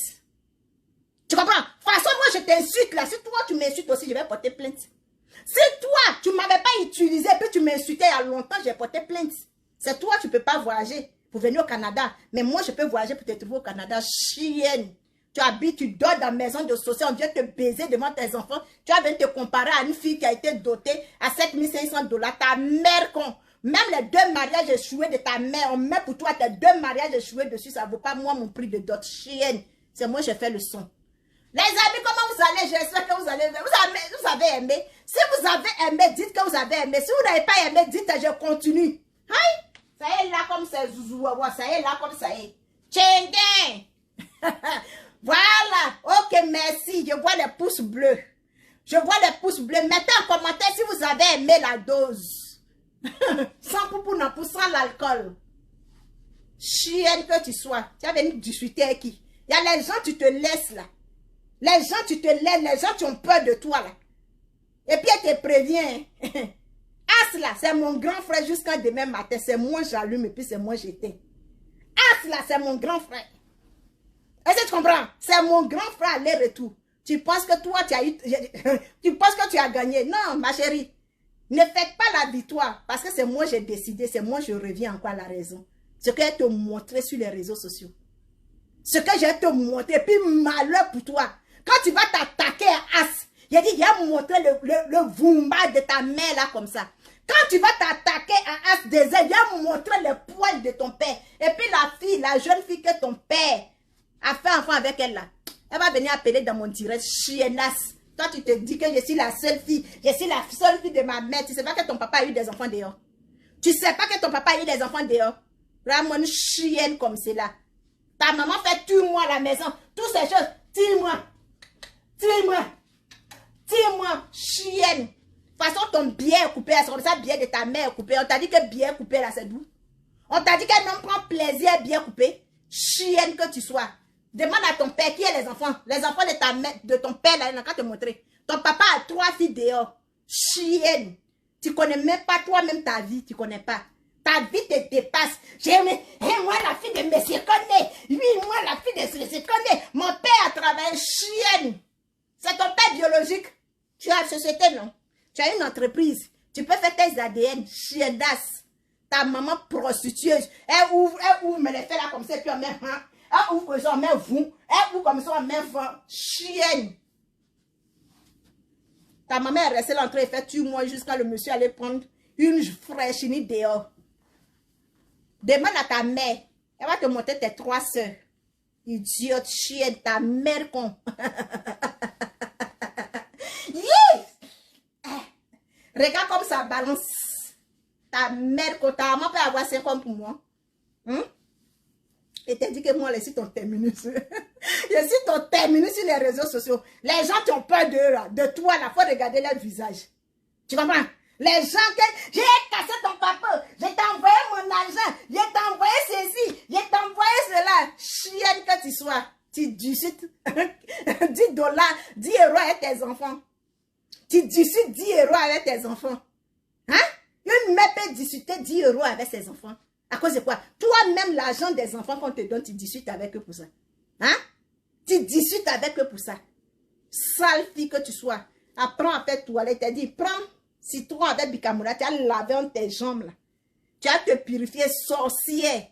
Tu comprends? De toute façon, moi, je t'insulte là. Si toi, tu m'insultes aussi, je vais porter plainte. Si toi, tu ne m'avais pas utilisé, puis tu m'insultais il y a longtemps, j'ai porté plainte. C'est toi, tu ne peux pas voyager pour venir au Canada. Mais moi, je peux voyager pour te trouver au Canada. Chienne. Tu habites, tu dors dans la maison de social, on vient te baiser devant tes enfants. Tu vas venir te comparer à une fille qui a été dotée à 7500 $. Ta mère con. Même les 2 mariages échoués de ta mère, on met pour toi tes 2 mariages échoués dessus, ça ne vaut pas moi mon prix de dot. Chienne. C'est moi, j'ai fait le son. Les amis, comment vous allez? J'espère que vous allez. Vous avez aimé. Si vous avez aimé, dites que vous avez aimé. Si vous n'avez pas aimé, dites que je continue. Hein? Ça y est là comme c'est zouzouawa. Ça y est là comme ça y est. Tchengen. Voilà. Ok, merci. Je vois les pouces bleus. Je vois les pouces bleus. Mettez en commentaire si vous avez aimé la dose. Sans poupou, non, pour sans l'alcool. Chienne que tu sois. Tu as venu discuter avec qui? Il y a les gens, tu te laisses là. Les gens, tu te laisses. Les gens, tu ont peur de toi là. Et puis, elle te prévient. As là, c'est mon grand frère jusqu'à demain matin. C'est moi, j'allume et puis c'est moi, j'éteins. As là, c'est mon grand frère. Est-ce que tu comprends? C'est mon grand frère aller-retour. Tu penses que toi, tu as eu... tu penses que tu as gagné. Non, ma chérie. Ne faites pas la victoire. Parce que c'est moi, j'ai décidé. C'est moi, je reviens encore à la raison. Ce que je te montrer sur les réseaux sociaux. Ce que je vais te montrer. Et puis, malheur pour toi. Quand tu vas t'attaquer à As, j'ai dit, j'ai montré le vumba de ta mère là comme ça. Quand tu vas t'attaquer à As désert, j'ai montré le poil de ton père. Et puis la fille, la jeune fille que ton père a fait enfant avec elle là. Elle va venir appeler dans mon direct chiennasse. Toi, tu te dis que je suis la seule fille. Je suis la seule fille de ma mère. Tu sais pas que ton papa a eu des enfants dehors. Tu sais pas que ton papa a eu des enfants dehors. Ramon chienne comme c'est là. Ta maman fait tue-moi à la maison. Toutes ces choses. Tue-moi. Tue-moi. Tue-moi. Chienne. De toute façon, ton billet est coupé. C'est comme ça, billet de ta mère est coupé. On t'a dit que billet est coupé là, c'est d'où? On t'a dit qu'un homme prend plaisir à billet coupé. Chienne que tu sois. Demande à ton père qui est les enfants. Les enfants de ta mère, de ton père, là, il n'a qu'à te montrer. Ton papa a 3 filles dehors. Chienne. Tu connais même pas toi-même ta vie. Tu connais pas. Ta vie te dépasse. J'ai aimé. Et moi, la fille de M. Koné. Lui, moi, la fille de M. Koné. Mon père a travaillé. Chienne. C'est ton père biologique. Tu as une société, non? Tu as une entreprise. Tu peux faire tes ADN. Chiennasse. Ta maman prostitueuse. Elle ouvre, mais elle fait là comme ça. Puis on met. Elle ouvre comme ça, on met vous. Elle ouvre comme ça, on met vent. Chienne. Ta maman est restée l'entrée et fait tue-moi jusqu'à le monsieur aller prendre une fraîche ni dehors. Demande à ta mère. Elle va te montrer tes 3 soeurs. Idiote, chienne, ta mère con. Yes! Regarde comme ça balance. Ta mère con. Ta maman peut avoir 5 ans pour moi. Et t'as dit que moi, je suis ton terminus. Je suis ton terminus sur les réseaux sociaux. Les gens qui ont peur de toi, là, faut regarder leur visage. Tu comprends? Les gens que j'ai cassé ton papa, je t'ai envoyé mon argent, je t'ai envoyé ceci, je t'ai envoyé cela. Chienne que tu sois, tu discutes 10 $, 10 € avec tes enfants. Tu discutes 10 € avec tes enfants. Hein? Une mère peut discuter 10 € avec ses enfants. À cause de quoi? Toi-même, l'argent des enfants qu'on te donne, tu discutes avec eux pour ça. Hein? Tu discutes avec eux pour ça. Sale fille que tu sois. Apprends à faire toilette. Tu dit, prends citron avec bicarbonate. Tu as lavé en tes jambes là. Tu as te purifier sorcière.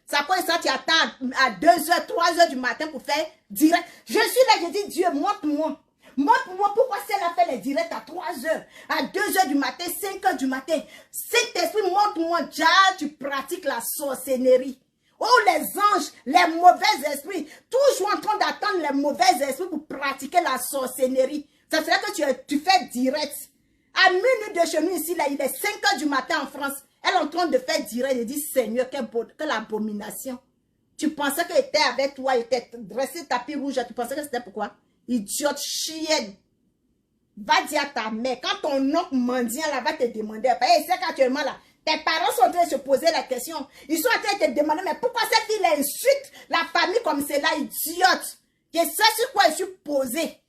Ça cause ça, tu attends à 2 h, 3 h du matin pour faire direct. Je suis là, je dis, Dieu, montre-moi. Montre-moi pourquoi celle-là fait les directs à 3 h, à 2 h du matin, 5 h du matin. Cet esprit, montre-moi, déjà, tu pratiques la sorcellerie. Oh, les anges, les mauvais esprits, toujours en train d'attendre les mauvais esprits pour pratiquer la sorcellerie. Ça serait que tu fais direct. À minuit de chez nous ici, là, il est 5 h du matin en France. Elle est en train de faire direct et dit, Seigneur, quelle abomination. Tu pensais qu'elle était avec toi, elle était dressée tapis rouge, tu pensais que c'était pourquoi? Idiote, chienne. Va dire à ta mère, quand ton oncle mendiant là va te demander, et c'est qu'actuellement là, tes parents sont en train de se poser la question. Ils sont en train de te demander, mais pourquoi cette fille insulte la famille comme celle-là, idiote? Je sais sur quoi je suis posée.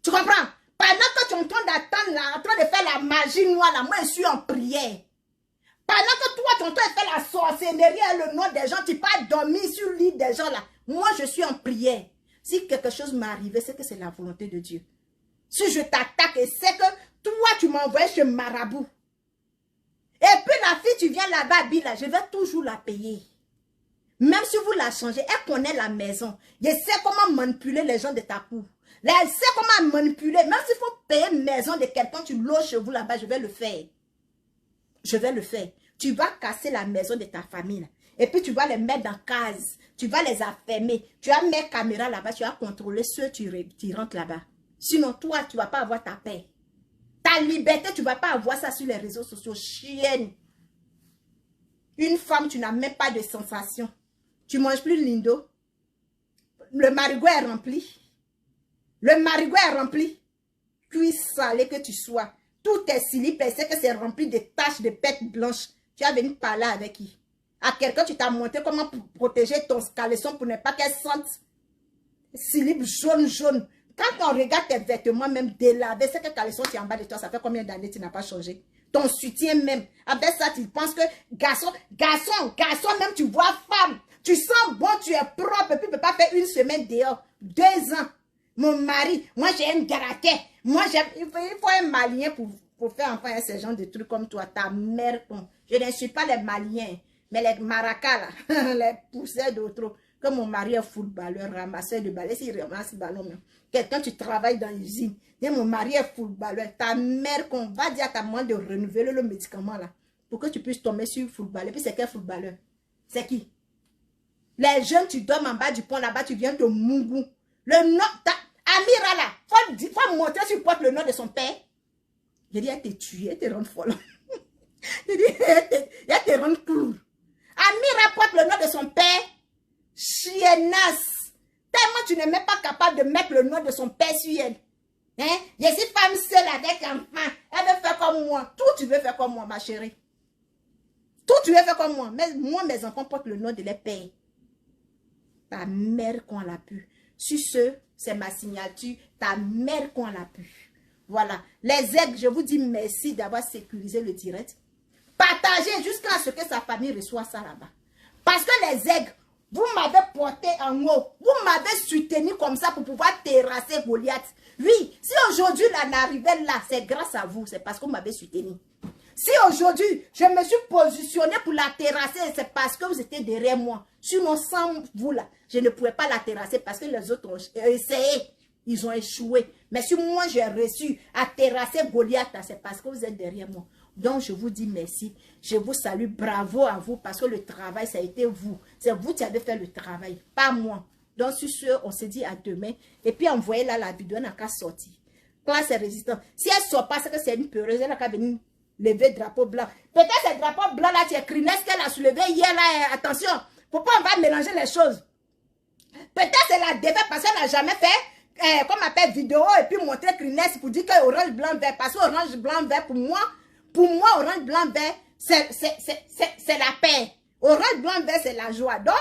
Tu comprends? Pendant que tu es en train d'attendre là, en train de faire la magie noire là, moi je suis en prière. Pendant que toi tu es en train de faire la sorcellerie à le nom des gens, tu pas dormir sur le lit des gens là, moi je suis en prière. Si quelque chose m'est arrivé, c'est que c'est la volonté de Dieu. Si je t'attaque, c'est que toi tu m'as envoyé chez Marabout. Et puis la fille, tu viens là-bas, là, je vais toujours la payer. Même si vous la changez, elle connaît la maison. Je sais comment manipuler les gens de ta cour. Elle sait comment manipuler. Même s'il faut payer une maison de quelqu'un, tu loges chez vous là-bas, je vais le faire. Je vais le faire. Tu vas casser la maison de ta famille. Là. Et puis tu vas les mettre dans case. Tu vas les affermer. Tu vas mettre caméra là-bas. Tu vas contrôler ceux qui rentrent là-bas. Sinon, toi, tu ne vas pas avoir ta paix. Ta liberté, tu ne vas pas avoir ça sur les réseaux sociaux. Chienne. Une femme, tu n'as même pas de sensation. Tu ne manges plus lindo. Le marigot est rempli. Le marigot est rempli. Cuisse salée que tu sois. Tout tes slip, c'est que c'est rempli de taches de pètes blanches. Tu as venu parler avec qui? À quelqu'un, tu t'as montré comment protéger ton caleçon pour ne pas qu'elle sente slip jaune. Quand on regarde tes vêtements même délavés, c'est que caleçon qui est en bas de toi, ça fait combien d'années tu n'as pas changé? Ton soutien même. Avec ça, tu penses que garçon même, tu vois femme. Tu sens bon, tu es propre, et puis tu ne peux pas faire une semaine dehors. 2 ans. Mon mari, moi j'ai un caractère. Moi, il faut un malien pour faire enfin ce genre de trucs comme toi. Ta mère, je ne suis pas les maliens, mais les maracas, là, les pousseurs d'autres. Comme mon mari est footballeur, ramasseur de balai, s'il ramasse le ballon, quelqu'un, tu travailles dans l'usine. Mon mari est footballeur. Ta mère, qu'on va dire à ta maman de renouveler le médicament là, pour que tu puisses tomber sur le footballeur. Puis c'est quel footballeur? C'est qui? Les jeunes, tu dormes en bas du pont là-bas, tu viens de Mungu. Le nom, Amira là, faut montrer sur porte le nom de son père. J'ai dit, elle t'a tué, elle te rend folle. J'ai dit, elle te rend clown. Amira porte le nom de son père. Chiennasse. Tellement tu n'es même pas capable de mettre le nom de son père sur elle. Hein? Je suis femme seule avec enfant. Elle veut faire comme moi. Tout tu veux faire comme moi, ma chérie. Tout tu veux faire comme moi. Mais moi, mes enfants portent le nom de leur père. Ta mère qu'on l'a pu. Sur ce, c'est ma signature. Ta mère qu'on l'a pu. Voilà. Les aigles, je vous dis merci d'avoir sécurisé le direct. Partagez jusqu'à ce que sa famille reçoive ça là-bas. Parce que les aigles, vous m'avez porté en haut. Vous m'avez soutenu comme ça pour pouvoir terrasser Goliath. Oui, si aujourd'hui la n'arrivait là, c'est grâce à vous. C'est parce que vous m'avez soutenu. Si aujourd'hui, je me suis positionné pour la terrasser, c'est parce que vous étiez derrière moi. Sinon, sans vous là, je ne pouvais pas la terrasser parce que les autres ont essayé. Ils ont échoué. Mais si moi j'ai reçu à terrasser Goliath, c'est parce que vous êtes derrière moi. Donc, je vous dis merci. Je vous salue. Bravo à vous parce que le travail, ça a été vous. C'est vous qui avez fait le travail, pas moi. Donc, sur ce, on se dit à demain. Et puis, envoyez là la vidéo, elle n'a qu'à sortir. Classe résistante. Si elle ne sort pas, c'est que c'est une peureuse, elle n'a qu'à venir lever le drapeau blanc. Peut-être ce drapeau blanc là, c'est Crines qu'elle a soulevé hier là. Attention, faut pas on va mélanger les choses. Peut-être c'est la défaite parce qu'elle n'a jamais fait, comme on appelle vidéo, et puis montrer Crines pour dire que orange, blanc, vert. Parce que orange, blanc, vert, pour moi, orange, blanc, vert, c'est la paix. Orange, blanc, vert, c'est la joie. Donc,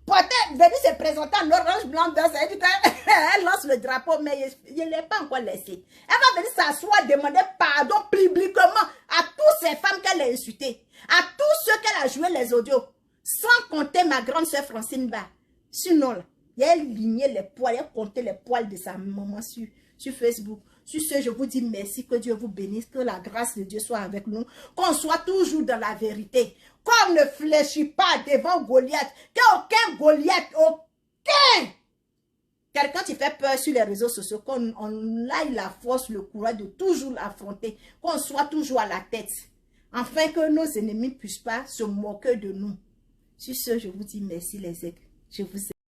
peut-être venir se présenter en orange, blanc, vert, ça veut dire qu'elle lance le drapeau, mais je ne l'ai pas encore laissé. Elle va venir s'asseoir, demander pardon publiquement à toutes ces femmes qu'elle a insultées, à tous ceux qu'elle a joué les audios, sans compter ma grande soeur Francine Ba. Sinon, là, il a ligné les poils, il a compté les poils de sa maman sur Facebook. Sur ce, je vous dis merci, que Dieu vous bénisse, que la grâce de Dieu soit avec nous, qu'on soit toujours dans la vérité, qu'on ne fléchit pas devant Goliath, qu'aucun Goliath, aucun, quelqu'un qui fait peur sur les réseaux sociaux, qu'on aille la force, le courage de toujours l'affronter, qu'on soit toujours à la tête, afin que nos ennemis ne puissent pas se moquer de nous. Sur ce, je vous dis merci les aigles. Je vous aime.